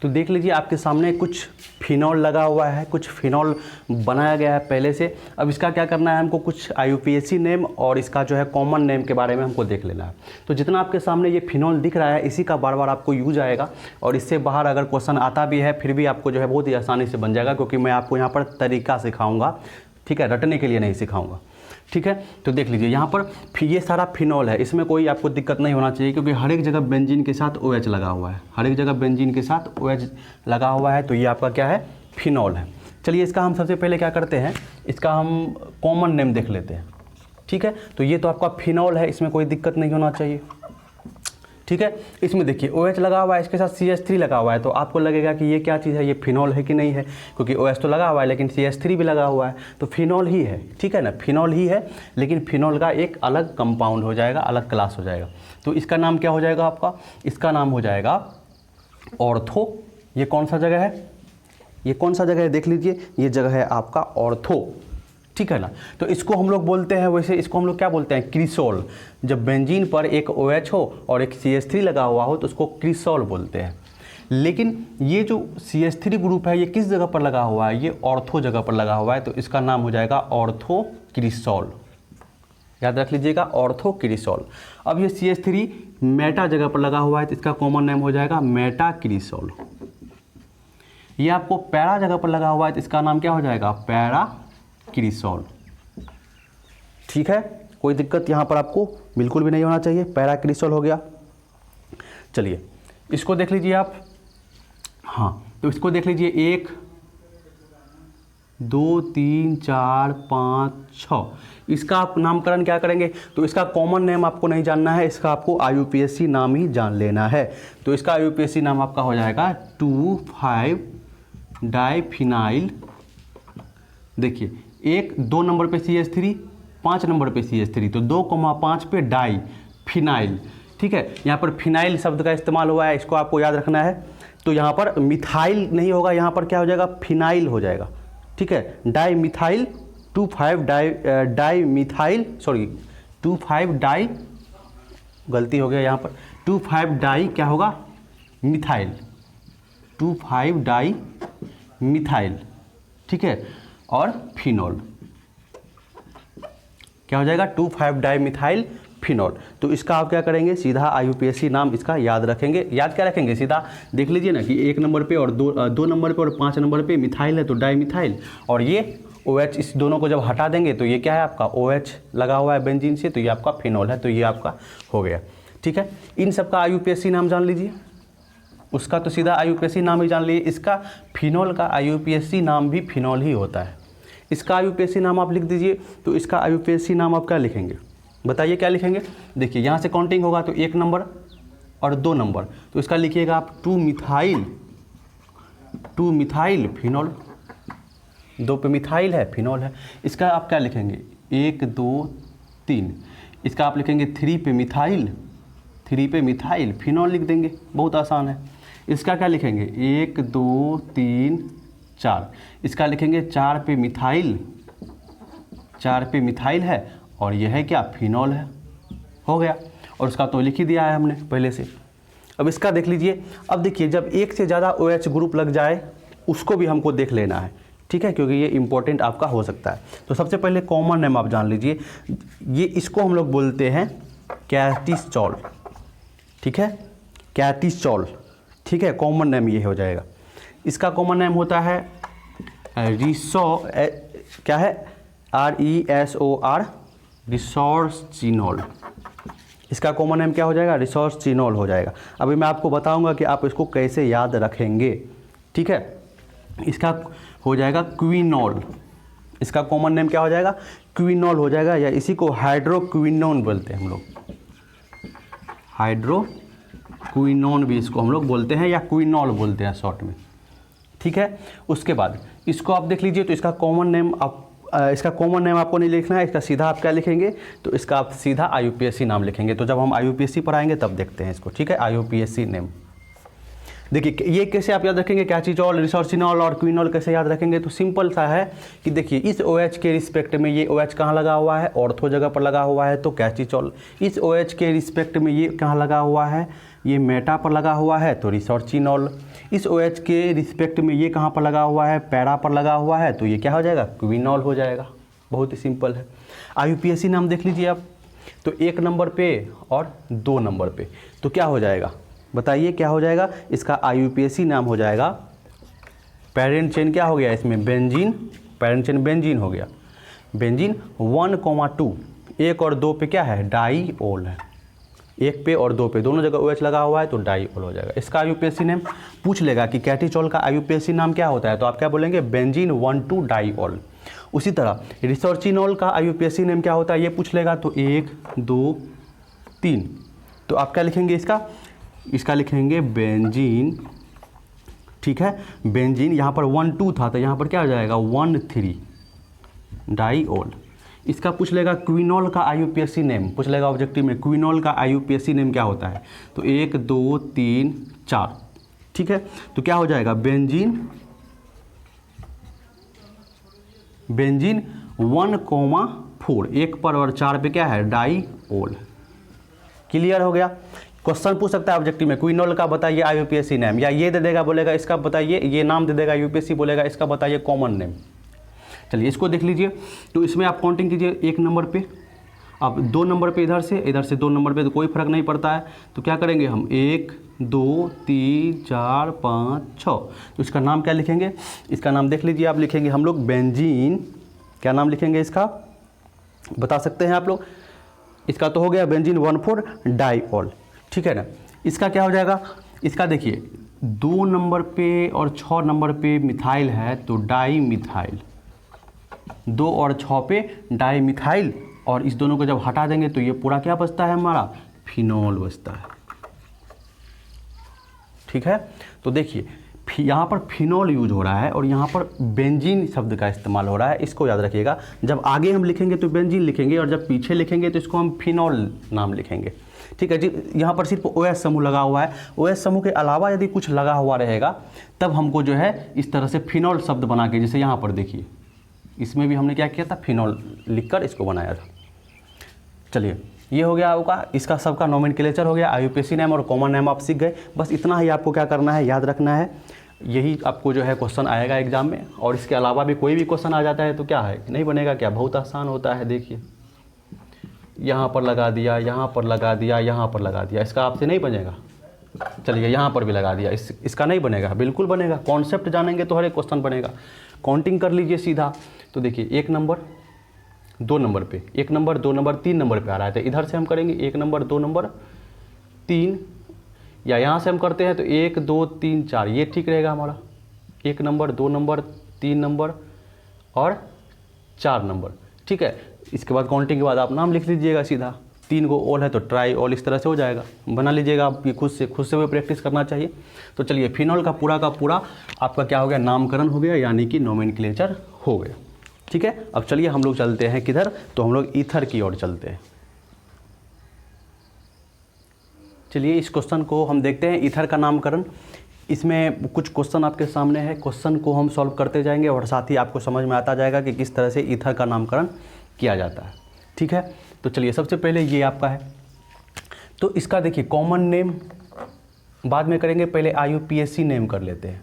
तो देख लीजिए आपके सामने कुछ फिनॉल लगा हुआ है, कुछ फिनॉल बनाया गया है पहले से। अब इसका क्या करना है, हमको कुछ IUPAC नेम और इसका जो है कॉमन नेम के बारे में हमको देख लेना है। तो जितना आपके सामने ये फिनॉल दिख रहा है, इसी का बार बार आपको यूज आएगा, और इससे बाहर अगर क्वेश्चन आता भी है फिर भी आपको जो है बहुत ही आसानी से बन जाएगा, क्योंकि मैं आपको यहाँ पर तरीका सिखाऊँगा। ठीक है, रटने के लिए नहीं सिखाऊँगा। ठीक है, तो देख लीजिए यहाँ पर ये सारा फिनॉल है, इसमें कोई आपको दिक्कत नहीं होना चाहिए, क्योंकि हर एक जगह बेंजीन के साथ OH लगा हुआ है, हर एक जगह बेंजीन के साथ OH लगा हुआ है। तो ये आपका क्या है, फिनॉल है। चलिए, इसका हम सबसे पहले क्या करते हैं, इसका हम कॉमन नेम देख लेते हैं। ठीक है, तो ये तो आपका फिनॉल है, इसमें कोई दिक्कत नहीं होना चाहिए। ठीक है, इसमें देखिए OH लगा हुआ है, इसके साथ CH3 लगा हुआ है, तो आपको लगेगा कि ये क्या चीज़ है, ये फिनॉल है कि नहीं है, क्योंकि OH तो लगा हुआ है लेकिन CH3 भी लगा हुआ है, तो फिनॉल ही है। ठीक है ना, फिनॉल ही है, लेकिन फिनॉल का एक अलग कंपाउंड हो जाएगा, अलग क्लास हो जाएगा। तो इसका नाम क्या हो जाएगा आपका, इसका नाम हो जाएगा ऑर्थो। ये कौन सा जगह है, ये कौन सा जगह है, देख लीजिए, ये जगह है आपका ऑर्थो। ठीक है ना, तो इसको हम लोग बोलते हैं, वैसे इसको हम लोग क्या बोलते हैं, क्रिसोल। जब बेंजीन पर एक OH हो और एक CH3 लगा हुआ हो तो उसको क्रिसोल बोलते हैं। लेकिन ये जो CH3 ग्रुप है ये किस जगह पर लगा हुआ है, ये ऑर्थो जगह पर लगा हुआ है, तो इसका नाम हो जाएगा ऑर्थो क्रिसोल। याद रख लीजिएगा, ऑर्थो क्रिसोल। अब ये CH3 मेटा जगह पर लगा हुआ है, तो इसका कॉमन नेम हो जाएगा मेटा क्रिसोल। ये आपको पैरा जगह पर लगा हुआ है, तो इसका नाम क्या हो जाएगा, पैरा क्रिसोल। ठीक है, कोई दिक्कत यहाँ पर आपको बिल्कुल भी नहीं होना चाहिए, पैरा क्रिसोल हो गया। चलिए, इसको देख लीजिए आप। हाँ, तो इसको देख लीजिए, 1, 2, 3, 4, 5, 6। इसका आप नामकरण क्या करेंगे, तो इसका कॉमन नेम आपको नहीं जानना है, इसका आपको IUPAC नाम ही जान लेना है। तो इसका IUPAC नाम आपका हो जाएगा 2,5 डाइफिनाइल। देखिए, 1, 2 नंबर पे CH3, 5 नंबर पे CH3, तो 2,5 पे डाई फिनाइल। ठीक है, यहाँ पर फिनाइल शब्द का इस्तेमाल हुआ है, इसको आपको याद रखना है। तो यहाँ पर मिथाइल नहीं होगा, यहाँ पर क्या हो जाएगा, फिनाइल हो जाएगा। ठीक है, di methyl, 2,5 di methyl, sorry 2,5 di, गलती हो गया यहाँ पर, 2,5 डाई क्या होगा, मिथाइल, 2,5 डाई मिथाइल। ठीक है, और फिनॉल, क्या हो जाएगा 2,5 डाइमिथाइल फिनॉल। तो इसका आप क्या करेंगे, सीधा IUPAC नाम इसका याद रखेंगे। याद क्या रखेंगे, सीधा देख लीजिए ना कि 1 नंबर पे और 2 नंबर पे और 5 नंबर पे मिथाइल है तो डाइमिथाइल, और ये OH, इस दोनों को जब हटा देंगे तो ये क्या है आपका OH लगा हुआ है बेंजीन से, तो ये आपका फिनॉल है, तो ये आपका हो गया। ठीक है, इन सब का IUPAC नाम जान लीजिए, उसका तो सीधा IUPAC नाम ही जान लीजिए। इसका फिनॉल का IUPAC नाम भी फिनॉल ही होता है। इसका IUPAC नाम आप लिख दीजिए, तो इसका IUPAC नाम आप क्या लिखेंगे, बताइए क्या लिखेंगे। देखिए यहाँ से काउंटिंग होगा तो 1 नंबर और 2 नंबर, तो इसका लिखिएगा आप 2 मिथाइल फिनॉल, 2 पे मिथाइल है, फिनॉल है। इसका आप क्या लिखेंगे 1 2 3, इसका आप लिखेंगे 3 पे मिथाइल फिनॉल लिख देंगे, बहुत आसान है। इसका क्या लिखेंगे 1 2 3 4, इसका लिखेंगे 4 पे मिथाइल है, और यह है क्या फिनॉल है, हो गया। और उसका तो लिख ही दिया है हमने पहले से। अब इसका देख लीजिए। अब देखिए जब एक से ज़्यादा OH ग्रुप लग जाए उसको भी हमको देख लेना है, ठीक है, क्योंकि ये इंपॉर्टेंट आपका हो सकता है। तो सबसे पहले कॉमन नेम आप जान लीजिए, ये इसको हम लोग बोलते हैं कैटिसोल, ठीक है, कैटिसोल, ठीक है, कॉमन नेम ये हो जाएगा। इसका कॉमन नेम होता है क्या है RESOR, रिसोर्सिनोल। इसका कॉमन नेम क्या हो जाएगा, रिसोर्सिनोल हो जाएगा। अभी मैं आपको बताऊंगा कि आप इसको कैसे याद रखेंगे, ठीक है। इसका हो जाएगा क्विनोल, इसका कॉमन नेम क्या हो जाएगा, क्विनोल हो जाएगा, या इसी को हाइड्रोक्विनोन बोलते हैं हम लोग, हाइड्रोक्विनोन भी इसको हम लोग बोलते हैं, या क्विनोल बोलते हैं शॉर्ट में, ठीक है। उसके बाद इसको आप देख लीजिए, तो इसका कॉमन नेम आपको नहीं लिखना है, इसका सीधा आप क्या लिखेंगे, तो इसका आप सीधा IUPAC नाम लिखेंगे। तो जब हम IUPAC पर आएंगे तब देखते हैं इसको, ठीक है। IUPAC नेम देखिए, ये कैसे आप याद रखेंगे, कैटिसोल, रिसोर्सिनोल और क्विनोल कैसे याद रखेंगे, तो सिंपल सा है कि देखिए इस OH के रिस्पेक्ट में ये OH कहाँ लगा हुआ है, ऑर्थो जगह पर लगा हुआ है तो कैटिसोल। इस OH के रिस्पेक्ट में ये कहाँ लगा हुआ है, ये मेटा पर लगा हुआ है तो रिसोर्सिनोल। इस OH के रिस्पेक्ट में ये कहाँ पर लगा हुआ है, पैरा पर लगा हुआ है, तो ये क्या हो जाएगा, क्विनोल हो जाएगा। बहुत ही सिंपल है। IUPAC नाम देख लीजिए आप, तो 1 नंबर पे और 2 नंबर पे, तो क्या हो जाएगा, बताइए क्या हो जाएगा। इसका IUPAC नाम हो जाएगा, पेरेंट चेन क्या हो गया इसमें, बेंजीन, पेरेंट चेन बेंजीन हो गया। बेंजीन 1,2, 1 और 2 पे क्या है, डाईओल है, 1 पे और 2 पे दोनों जगह OH लगा हुआ है तो डाईओल हो जाएगा। इसका IUPAC नेम पूछ लेगा कि कैटिसोल का IUPAC नाम क्या होता है, तो आप क्या बोलेंगे, बेंजीन 1,2 डाईओल। उसी तरह रिसोर्सिनोल का IUPAC नेम क्या होता है ये पूछ लेगा, तो 1 2 3, तो आप क्या लिखेंगे, इसका लिखेंगे बेंजीन, ठीक है, बेंजीन। यहाँ पर 1 2 था तो यहाँ पर क्या हो जाएगा 1 3 डाईओल। इसका पूछ लेगा क्विनोल का IUPAC नेम, पूछ लेगा ऑब्जेक्टिव में क्विनोल का IUPAC नेम क्या होता है, तो 1 2 3 4, ठीक है। तो क्या हो जाएगा बेंजीन 1,4, 1 पर और 4 पे क्या है, डाईओल। क्लियर हो गया। क्वेश्चन पूछ सकता है ऑब्जेक्टिव में, क्विनोल का बताइए IUPAC नेम, या ये दे देगा, बोलेगा इसका बताइए, ये नाम दे देगा IUPAC, बोलेगा इसका बताइए कॉमन नेम। चलिए इसको देख लीजिए। तो इसमें आप काउंटिंग कीजिए 1 नंबर पे, अब 2 नंबर पे इधर से 2 नंबर पे, तो कोई फर्क नहीं पड़ता है। तो क्या करेंगे हम 1 2 3 4 5 6, तो इसका नाम क्या लिखेंगे, इसका नाम देख लीजिए आप, लिखेंगे हम लोग बेंजीन, क्या नाम लिखेंगे इसका, बता सकते हैं आप लोग। इसका तो हो गया बेंजीन 1,4 डाईओल, ठीक है ना। इसका क्या हो जाएगा, इसका देखिए 2 नंबर पे और 6 नंबर पे मिथाइल है तो डाई मिथाइल, 2 और 6 पे डाई मिथाइल, और इस दोनों को जब हटा देंगे तो ये पूरा क्या बचता है हमारा, फिनॉल बचता है, ठीक है। तो देखिए यहाँ पर फिनॉल यूज हो रहा है और यहाँ पर बेंजीन शब्द का इस्तेमाल हो रहा है, इसको याद रखिएगा। जब आगे हम लिखेंगे तो बेंजीन लिखेंगे, और जब पीछे लिखेंगे तो इसको हम फिनॉल नाम लिखेंगे, ठीक है जी। यहाँ पर सिर्फ OH समूह लगा हुआ है, OH समूह के अलावा यदि कुछ लगा हुआ रहेगा तब हमको जो है इस तरह से फिनॉल शब्द बना के, जैसे यहाँ पर देखिए इसमें भी हमने क्या किया था, फिनॉल लिखकर इसको बनाया था। चलिए ये हो गया आपका, इसका सबका नोमेनक्लेचर हो गया, IUPAC नेम और कॉमन नेम आप सीख गए। बस इतना ही आपको क्या करना है, याद रखना है। यही आपको जो है क्वेश्चन आएगा एग्जाम में। और इसके अलावा भी कोई भी क्वेश्चन आ जाता है तो क्या है, नहीं बनेगा क्या, बहुत आसान होता है। देखिए यहाँ पर लगा दिया, यहाँ पर लगा दिया, यहाँ पर लगा दिया, इसका आपसे नहीं बनेगा। चलिए यहाँ पर भी लगा दिया, इसका नहीं बनेगा, बिल्कुल बनेगा। कॉन्सेप्ट जानेंगे तो हर एक क्वेश्चन बनेगा। काउंटिंग कर लीजिए सीधा। तो देखिए 1 नंबर 2 नंबर पे, 1 नंबर 2 नंबर 3 नंबर पे आ रहा है, तो इधर से हम करेंगे 1 नंबर 2 नंबर 3, या यहाँ से हम करते हैं तो 1 2 3 4, ये ठीक रहेगा हमारा। 1 नंबर 2 नंबर 3 नंबर और 4 नंबर, ठीक है। इसके बाद काउंटिंग के बाद आप नाम लिख लीजिएगा सीधा। 3 को ऑल है तो ट्राई ऑल, इस तरह से हो जाएगा, बना लीजिएगा आप। ये खुद से भी प्रैक्टिस करना चाहिए। तो चलिए फिनॉल का पूरा आपका क्या हो गया, नामकरण हो गया, यानी कि नोमेनक्लेचर हो गया, ठीक है। अब चलिए हम लोग चलते हैं किधर, तो हम लोग ईथर की ओर चलते हैं। चलिए इस क्वेश्चन को हम देखते हैं, ईथर का नामकरण। इसमें कुछ क्वेश्चन आपके सामने है, क्वेश्चन को हम सॉल्व करते जाएंगे और साथ ही आपको समझ में आता जाएगा कि किस तरह से ईथर का नामकरण किया जाता है, ठीक है। तो चलिए सबसे पहले ये आपका है, तो इसका देखिए कॉमन नेम बाद में करेंगे, पहले IUPAC नेम कर लेते हैं।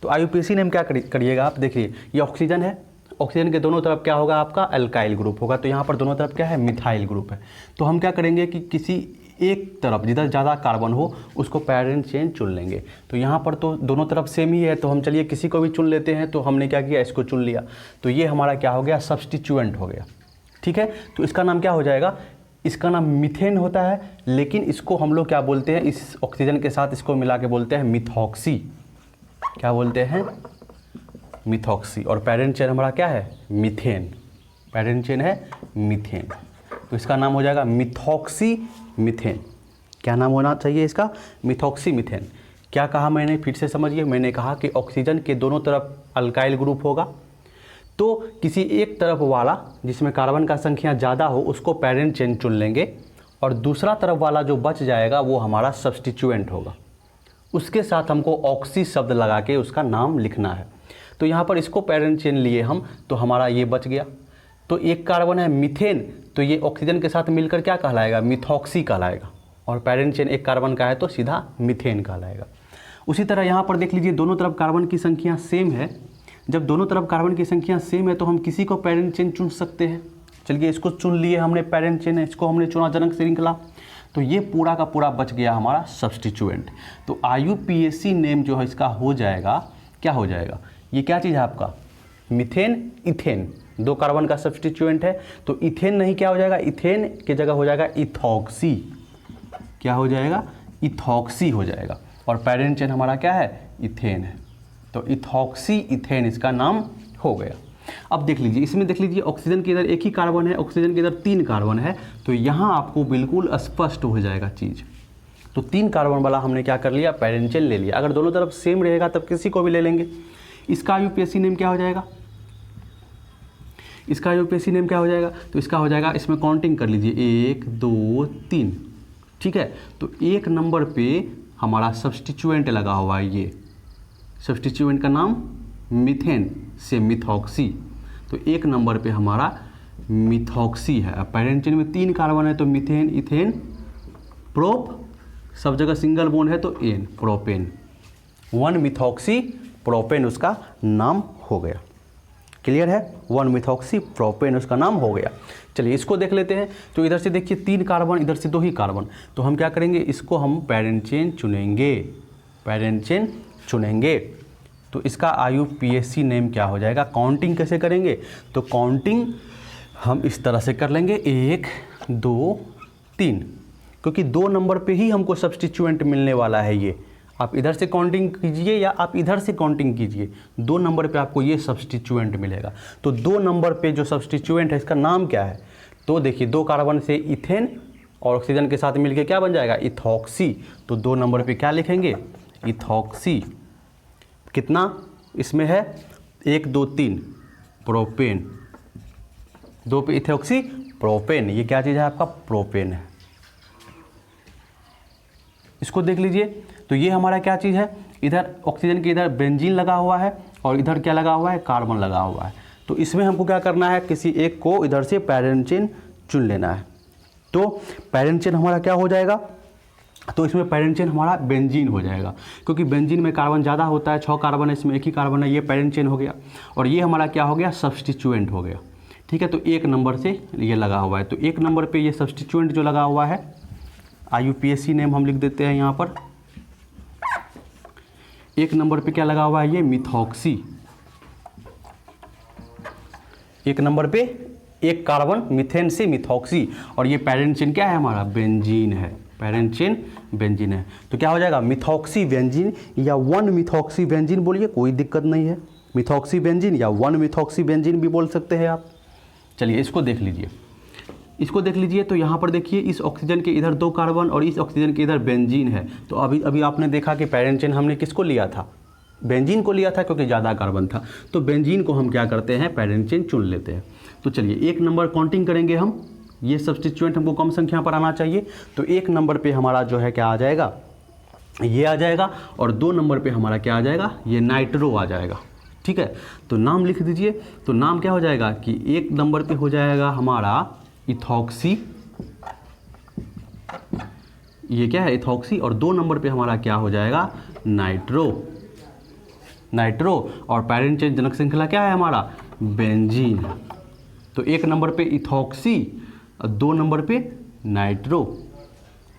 तो IUPAC नेम क्या करिएगा आप, देखिए ये ऑक्सीजन है, ऑक्सीजन के दोनों तरफ क्या होगा आपका, अल्काइल ग्रुप होगा। तो यहाँ पर दोनों तरफ क्या है, मिथाइल ग्रुप है। तो हम क्या करेंगे कि किसी एक तरफ जिधर ज़्यादा कार्बन हो उसको पैरेंट चेन चुन लेंगे। तो यहाँ पर तो दोनों तरफ सेम ही है, तो हम चलिए किसी को भी चुन लेते हैं। तो हमने क्या किया, इसको चुन लिया। तो ये हमारा क्या हो गया, सब्स्टिट्यूएंट हो गया, ठीक है। तो इसका नाम क्या हो जाएगा, इसका नाम मीथेन होता है, लेकिन इसको हम लोग क्या बोलते हैं, इस ऑक्सीजन के साथ इसको मिला के बोलते हैं मिथॉक्सी। क्या बोलते हैं, मिथॉक्सी। और पैरेंट चेन हमारा क्या है, मीथेन। पैरेंट चेन है मीथेन, तो इसका नाम हो जाएगा मिथॉक्सी मीथेन। क्या नाम होना चाहिए इसका, मिथॉक्सी मीथेन। क्या कहा मैंने, फिर से समझिए। मैंने कहा कि ऑक्सीजन के दोनों तरफ अल्काइल ग्रुप होगा, तो किसी एक तरफ वाला जिसमें कार्बन का संख्या ज़्यादा हो उसको पैरेंट चेन चुन लेंगे, और दूसरा तरफ वाला जो बच जाएगा वो हमारा सब्स्टिट्यूएंट होगा। उसके साथ हमको ऑक्सी शब्द लगा के उसका नाम लिखना है। तो यहाँ पर इसको पैरेंट चेन लिए हम, तो हमारा ये बच गया। तो एक कार्बन है मीथेन, तो ये ऑक्सीजन के साथ मिलकर क्या कहलाएगा, मिथॉक्सी कहलाएगा। और पैरेंट चेन एक कार्बन का है तो सीधा मीथेन कहलाएगा। उसी तरह यहाँ पर देख लीजिए, दोनों तरफ कार्बन की संख्या सेम है। जब दोनों तरफ कार्बन की संख्या सेम है तो हम किसी को पैरेंट चेन चुन सकते हैं। चलिए इसको चुन लिए हमने, पैरेंट चेन है, इसको हमने चुना जनक श्रृंखला। तो ये पूरा का पूरा बच गया हमारा सब्स्टिट्यूएंट। तो IUPAC नेम जो है इसका हो जाएगा, क्या हो जाएगा, ये क्या चीज़ है आपका, मीथेन इथेन। 2 कार्बन का सब्स्टिट्यूएंट है, तो इथेन नहीं, क्या हो जाएगा, इथेन की जगह हो जाएगा इथॉक्सी। क्या हो जाएगा, इथॉक्सी हो जाएगा। और पैरेंट चेन हमारा क्या है, इथेन है। तो इथॉक्सी इथेन इसका नाम हो गया। अब देख लीजिए, इसमें देख लीजिए ऑक्सीजन के इधर एक ही कार्बन है, ऑक्सीजन के इधर 3 कार्बन है। तो यहाँ आपको बिल्कुल स्पष्ट हो जाएगा चीज़। तो 3 कार्बन वाला हमने क्या कर लिया, पैरेंट चेन ले लिया। अगर दोनों तरफ सेम रहेगा तब किसी को भी ले लेंगे। इसका IUPAC नेम क्या हो जाएगा, इसका IUPAC नेम क्या हो जाएगा, तो इसका हो जाएगा, इसमें काउंटिंग कर लीजिए 1 2 3, ठीक है। तो 1 नंबर पे हमारा सब्स्टिट्यूएंट लगा हुआ है, ये सब्स्टिट्यूएंट का नाम मीथेन से मिथॉक्सी। तो 1 नंबर पे हमारा मिथॉक्सी है। अब पैरेंट चेन में 3 कार्बन है तो मीथेन इथेन प्रोप, सब जगह सिंगल बोन है तो एन, प्रोपेन। 1 मिथॉक्सी प्रोपेन उसका नाम हो गया। क्लियर है, 1 मिथॉक्सी प्रोपेन उसका नाम हो गया। चलिए इसको देख लेते हैं। तो इधर से देखिए 3 कार्बन, इधर से 2 ही कार्बन। तो हम क्या करेंगे, इसको हम पैरेंट चेन चुनेंगे, पैरेंट चेन चुनेंगे। तो इसका IUPAC नेम क्या हो जाएगा, काउंटिंग कैसे करेंगे, तो काउंटिंग हम इस तरह से कर लेंगे 1 2 3, क्योंकि 2 नंबर पे ही हमको सब्स्टिट्यूएंट मिलने वाला है। ये आप इधर से काउंटिंग कीजिए या आप इधर से काउंटिंग कीजिए, 2 नंबर पे आपको ये सब्स्टिट्यूएंट मिलेगा। तो 2 नंबर पे जो सब्स्टिट्यूएंट है इसका नाम क्या है, तो देखिए 2 कार्बन से इथेन और ऑक्सीजन के साथ मिलके क्या बन जाएगा, इथॉक्सी। तो 2 नंबर पे क्या लिखेंगे, इथॉक्सी। कितना इसमें है, 1 2 3 प्रोपेन, 2 पे इथॉक्सी प्रोपेन। ये क्या चीज़ है आपका, प्रोपेन है। इसको देख लीजिए, तो ये हमारा क्या चीज़ है, इधर ऑक्सीजन के इधर बेंजीन लगा हुआ है और इधर क्या लगा हुआ है, कार्बन लगा हुआ है। तो इसमें हमको क्या करना है, किसी एक को इधर से पैरेंट चेन चुन लेना है। तो पैरेंट चेन हमारा क्या हो जाएगा, तो इसमें पेरेंट चेन हमारा बेंजीन हो जाएगा, क्योंकि बेंजीन में कार्बन ज़्यादा होता है, 6 कार्बन है, इसमें 1 ही कार्बन है, ये पेरेंट चेन हो गया। और ये हमारा क्या हो गया, सब्स्टिट्यूएंट हो गया। ठीक है, तो 1 नंबर से ये लगा हुआ है। तो 1 नंबर पे ये सब्स्टिट्यूएंट जो लगा हुआ है, IUPAC नेम हम लिख देते हैं यहाँ पर। 1 नंबर पे क्या लगा हुआ है, ये मिथॉक्सी। 1 नंबर पे 1 कार्बन मीथेन से मिथॉक्सी, और ये पेरेंट चेन क्या है हमारा, बेंजीन है। पेरेंट चेन बेंजीन है, तो क्या हो जाएगा, मिथॉक्सी बेंजीन या 1 मिथॉक्सी बेंजीन बोलिए, कोई दिक्कत नहीं है। मिथॉक्सी बेंजीन या 1 मिथॉक्सी बेंजीन भी बोल सकते हैं आप। चलिए इसको देख लीजिए, इसको देख लीजिए। तो यहाँ पर देखिए, इस ऑक्सीजन के इधर 2 कार्बन और इस ऑक्सीजन के इधर बेंजीन है। तो अभी आपने देखा कि पेरेंट चेन हमने किसको लिया था, बेंजीन को लिया था, क्योंकि ज़्यादा कार्बन था। तो बेंजीन को हम क्या करते हैं, पेरेंट चेन चुन लेते हैं। तो चलिए 1 नंबर काउंटिंग करेंगे हम, ये सब्स्टिट्यूएंट हमको कम संख्या पर आना चाहिए। तो 1 नंबर पे हमारा जो है क्या आ जाएगा, ये आ जाएगा, और 2 नंबर पे हमारा क्या आ जाएगा, ये नाइट्रो आ जाएगा। ठीक है, तो नाम लिख दीजिए। तो नाम क्या हो जाएगा कि 1 नंबर पे हो जाएगा हमारा इथॉक्सी, ये क्या है, इथॉक्सी, और 2 नंबर पे हमारा क्या हो जाएगा, नाइट्रो। नाइट्रो और पेरेंट चेन जनक श्रृंखला क्या है हमारा, बेंजीन। तो 1 नंबर पे इथॉक्सी और 2 नंबर पे नाइट्रो।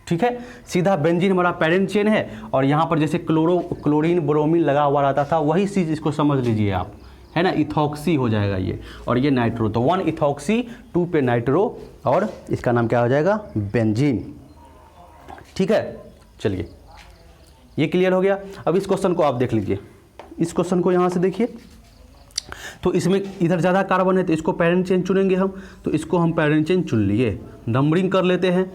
ठीक है, सीधा बेंजीन हमारा पेरेंट चेन है, और यहाँ पर जैसे क्लोरीन ब्रोमीन लगा हुआ रहता था, वही चीज़ इसको समझ लीजिए आप, है ना, इथॉक्सी हो जाएगा ये, और ये नाइट्रो। तो 1 इथॉक्सी, 2 पे नाइट्रो, और इसका नाम क्या हो जाएगा, बेंजीन। ठीक है, चलिए ये क्लियर हो गया। अब इस क्वेश्चन को आप देख लीजिए, इस क्वेश्चन को यहाँ से देखिए। तो इसमें इधर ज़्यादा कार्बन है, तो इसको पेरेंट चेन चुनेंगे हम। तो इसको हम पेरेंट चेन चुन लिए, नंबरिंग कर लेते हैं।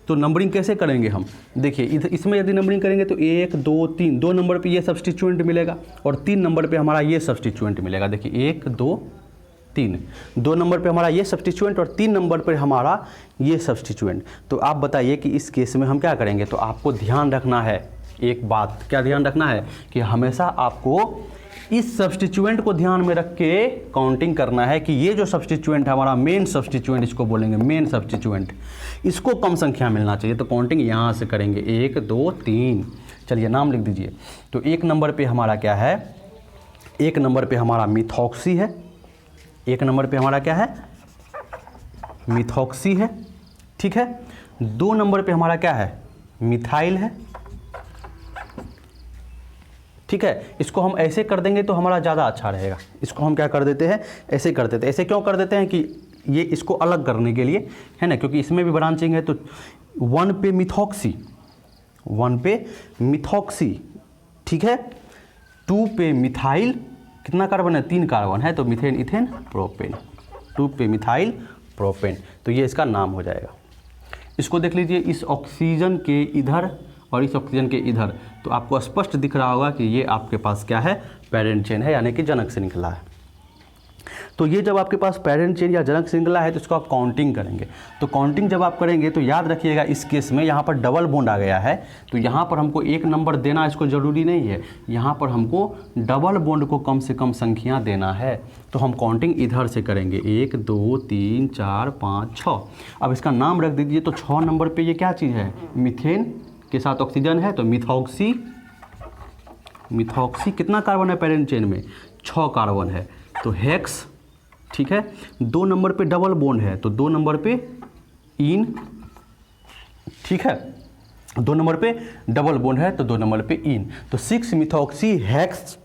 तो नंबरिंग कैसे करेंगे हम, देखिए इधर इसमें यदि नंबरिंग करेंगे तो 1 2 3, 2 नंबर पे ये सब्स्टिट्यूएंट मिलेगा, और 3 नंबर पे हमारा ये सब्स्टिट्यूएंट मिलेगा। देखिए 1 2 3, 2 नंबर पे हमारा ये सब्स्टिट्यूएंट और 3 नंबर पे हमारा ये सब्स्टिट्यूएंट। तो आप बताइए कि इस केस में हम क्या करेंगे। तो आपको ध्यान रखना है एक बात, क्या ध्यान रखना है कि हमेशा आपको इस सब्स्टिट्यूएंट को ध्यान में रख के काउंटिंग करना है कि ये जो सब्स्टिट्यूएंट है हमारा मेन सब्स्टिट्यूएंट, इसको बोलेंगे मेन सब्स्टिट्यूएंट, इसको कम संख्या मिलना चाहिए। तो काउंटिंग यहाँ से करेंगे 1 2 3। चलिए नाम लिख दीजिए। तो 1 नंबर पे हमारा क्या है, 1 नंबर पे हमारा मिथॉक्सी है। 1 नंबर पे हमारा क्या है, मिथॉक्सी है। ठीक है, 2 नंबर पे हमारा क्या है, मिथाइल है। ठीक है, इसको हम ऐसे कर देंगे तो हमारा ज़्यादा अच्छा रहेगा। इसको हम क्या कर देते हैं, ऐसे कर देते हैं। ऐसे क्यों कर देते हैं कि ये इसको अलग करने के लिए, है ना, क्योंकि इसमें भी ब्रांचिंग है। तो 1 पे मिथॉक्सी, 1 पे मिथॉक्सी, ठीक है, 2 पे मिथाइल, कितना कार्बन है, 3 कार्बन है, तो मीथेन इथेन प्रोपेन, 2 पे मिथाइल प्रोपेन। तो ये इसका नाम हो जाएगा। इसको देख लीजिए, इस ऑक्सीजन के इधर और इस ऑक्सीजन के इधर, तो आपको स्पष्ट दिख रहा होगा कि ये आपके पास क्या है, पेरेंट चेन है, यानी कि जनक श्रृंखला है। तो ये जब आपके पास पेरेंट चेन या जनक श्रृंखला है तो इसको आप काउंटिंग करेंगे। तो काउंटिंग जब आप करेंगे तो याद रखिएगा, इस केस में यहाँ पर डबल बॉन्ड आ गया है, तो यहाँ पर हमको 1 नंबर देना इसको ज़रूरी नहीं है, यहाँ पर हमको डबल बॉन्ड को कम से कम संख्या देना है। तो हम काउंटिंग इधर से करेंगे, 1 2 3 4 5 6। अब इसका नाम रख दीजिए। तो 6 नंबर पर ये क्या चीज़ है, मीथेन के साथ ऑक्सीजन है, तो मिथॉक्सी। मिथॉक्सी कितना कार्बन है पेरेंट चेन में, 6 कार्बन है, तो हेक्स। ठीक है, 2 नंबर पे डबल बॉन्ड है, तो 2 नंबर पे इन। ठीक है, 2 नंबर पे डबल बॉन्ड है, तो 2 नंबर पे इन, तो 6 मिथॉक्सी हेक्स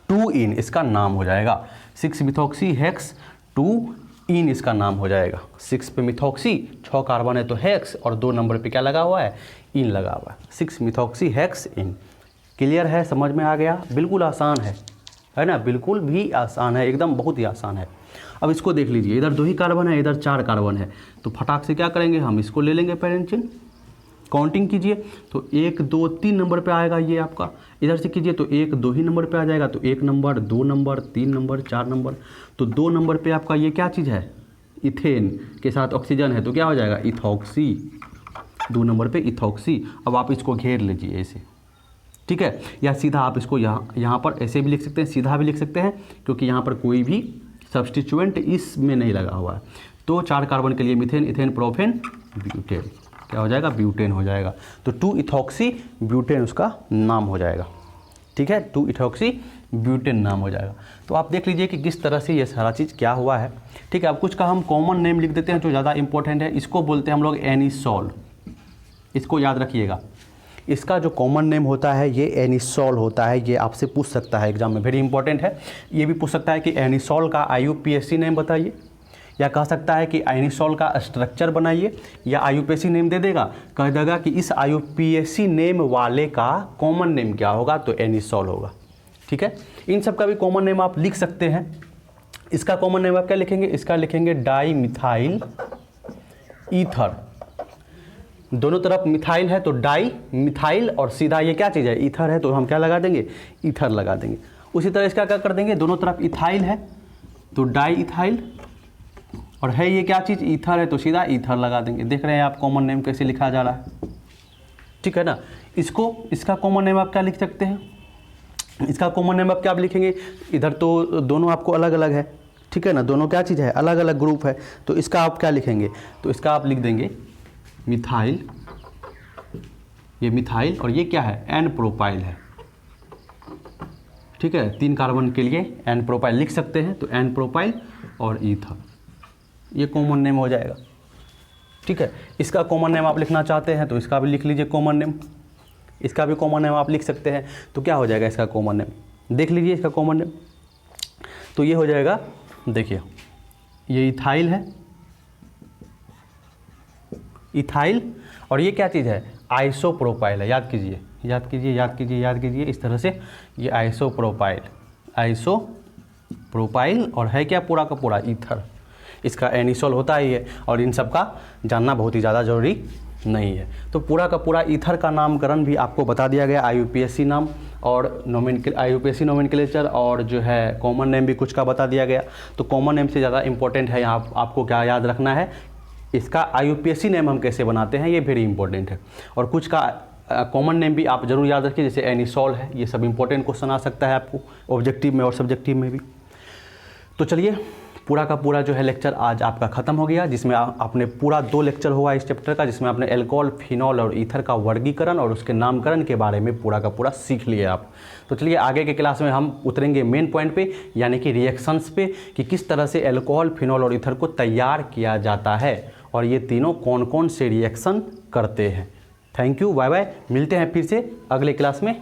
2 इन इसका नाम हो जाएगा। 6 मिथॉक्सी हेक्स 2 इन इसका नाम हो जाएगा। 6 पे मिथॉक्सी, 6 कार्बन है तो हेक्स, और 2 नंबर पे क्या लगा हुआ है, इन लगा हुआ है, 6 मिथॉक्सी हेक्स इन। क्लियर है, समझ में आ गया, बिल्कुल आसान है ना, बिल्कुल भी आसान है, एकदम बहुत ही आसान है। अब इसको देख लीजिए, इधर 2 ही कार्बन है, इधर 4 कार्बन है, तो फटाक से क्या करेंगे, हम इसको ले लेंगे पेरेंट चेन। काउंटिंग कीजिए, तो 1 2 3 नंबर पे आएगा ये आपका। इधर से कीजिए तो 1 2 ही नंबर पे आ जाएगा, तो 1 नंबर 2 नंबर 3 नंबर 4 नंबर। तो 2 नंबर पे आपका ये क्या चीज़ है, इथेन के साथ ऑक्सीजन है, तो क्या हो जाएगा, इथॉक्सी। 2 नंबर पे इथॉक्सी। अब आप इसको घेर लीजिए ऐसे, ठीक है, या सीधा आप इसको यहाँ पर ऐसे भी लिख सकते हैं, सीधा भी लिख सकते हैं, क्योंकि यहाँ पर कोई भी सब्स्टिट्यूएंट इसमें नहीं लगा हुआ है। तो 4 कार्बन के लिए मीथेन इथेन प्रोपेन ब्यूटेन। क्या हो जाएगा, ब्यूटेन हो जाएगा। तो 2-इथॉक्सी ब्यूटेन उसका नाम हो जाएगा। ठीक है, 2-इथॉक्सी ब्यूटेन नाम हो जाएगा। तो आप देख लीजिए कि किस तरह से ये सारा चीज़ क्या हुआ है। ठीक है, अब कुछ का हम कॉमन नेम लिख देते हैं जो ज़्यादा इंपॉर्टेंट है। इसको बोलते हैं हम लोग एनिसोल। इसको याद रखिएगा, इसका जो कॉमन नेम होता है ये एनिसोल होता है। ये आपसे पूछ सकता है एग्जाम में, वेरी इंपॉर्टेंट है। ये भी पूछ सकता है कि एनिसोल का IUPAC नेम बताइए, या कह सकता है कि एनिसोल का स्ट्रक्चर बनाइए, या IUPAC नेम दे देगा, कह देगा कि इस IUPAC नेम वाले का कॉमन नेम क्या होगा, तो एनिसोल होगा। ठीक है, इन सब का भी कॉमन नेम आप लिख सकते हैं। इसका कॉमन नेम आप क्या लिखेंगे, इसका लिखेंगे डाई मिथाइल ईथर। दोनों तरफ मिथाइल है तो डाई मिथाइल, और सीधा ये क्या चीज़ है, ईथर है, तो हम क्या लगा देंगे, ईथर लगा देंगे। उसी तरह इसका क्या कर देंगे, दोनों तरफ इथाइल है तो डाई इथाइल, और है ये क्या चीज़, ईथर है, तो सीधा ईथर लगा देंगे। देख रहे हैं आप कॉमन नेम कैसे लिखा जा रहा है। ठीक है ना। इसका कॉमन नेम आप क्या लिख सकते हैं, इसका कॉमन नेम आप क्या लिखेंगे, इधर तो दोनों आपको अलग अलग है। ठीक है ना, दोनों क्या चीज़ है, अलग अलग ग्रुप है, तो इसका आप क्या लिखेंगे, तो इसका आप लिख देंगे मिथाइल, ये मिथाइल, और ये क्या है, एन प्रोपाइल है। ठीक है, 3 कार्बन के लिए एन प्रोपाइल लिख सकते हैं, तो एन प्रोपाइल और ईथर, ये कॉमन नेम हो जाएगा। ठीक है, इसका कॉमन नेम आप लिखना चाहते हैं तो इसका भी लिख लीजिए कॉमन नेम, इसका भी कॉमन नेम आप लिख सकते हैं। तो क्या हो जाएगा इसका कॉमन नेम, देख लीजिए इसका कॉमन नेम, तो ये हो जाएगा, देखिए ये इथाइल है, इथाइल, और ये क्या चीज़ है, आइसोप्रोपाइल है। याद कीजिए, याद कीजिए, याद कीजिए, याद कीजिए, इस तरह से ये आइसोप्रोपाइल, आइसोप्रोपाइल, और है क्या पूरा का पूरा ईथर। इसका एनिसोल होता ही है, और इन सब का जानना बहुत ही ज़्यादा ज़रूरी नहीं है। तो पूरा का पूरा ईथर का नामकरण भी आपको बता दिया गया, IUPAC नाम और IUPAC नोमेनक्लेचर, और जो है कॉमन नेम भी कुछ का बता दिया गया। तो कॉमन नेम से ज़्यादा इंपॉर्टेंट है यहाँ आपको क्या याद रखना है, इसका IUPAC नेम हम कैसे बनाते हैं, ये वेरी इंपॉर्टेंट है। और कुछ का कॉमन नेम भी आप जरूर याद रखिए, जैसे एनिसोल है। ये सब इंपॉर्टेंट क्वेश्चन आ सकता है आपको ऑब्जेक्टिव में और सब्जेक्टिव में भी। तो चलिए, पूरा का पूरा जो है लेक्चर आज आपका ख़त्म हो गया, जिसमें आपने पूरा 2 लेक्चर हुआ इस चैप्टर का, जिसमें आपने एल्कोहल, फिनॉल और ईथर का वर्गीकरण और उसके नामकरण के बारे में पूरा का पूरा सीख लिया आप। तो चलिए, आगे के क्लास में हम उतरेंगे मेन पॉइंट पे, यानी कि रिएक्शंस पे, कि किस तरह से एल्कोहल, फिनॉल और ईथर को तैयार किया जाता है, और ये तीनों कौन कौन से रिएक्शन करते हैं। थैंक यू, बाय बाय, मिलते हैं फिर से अगले क्लास में।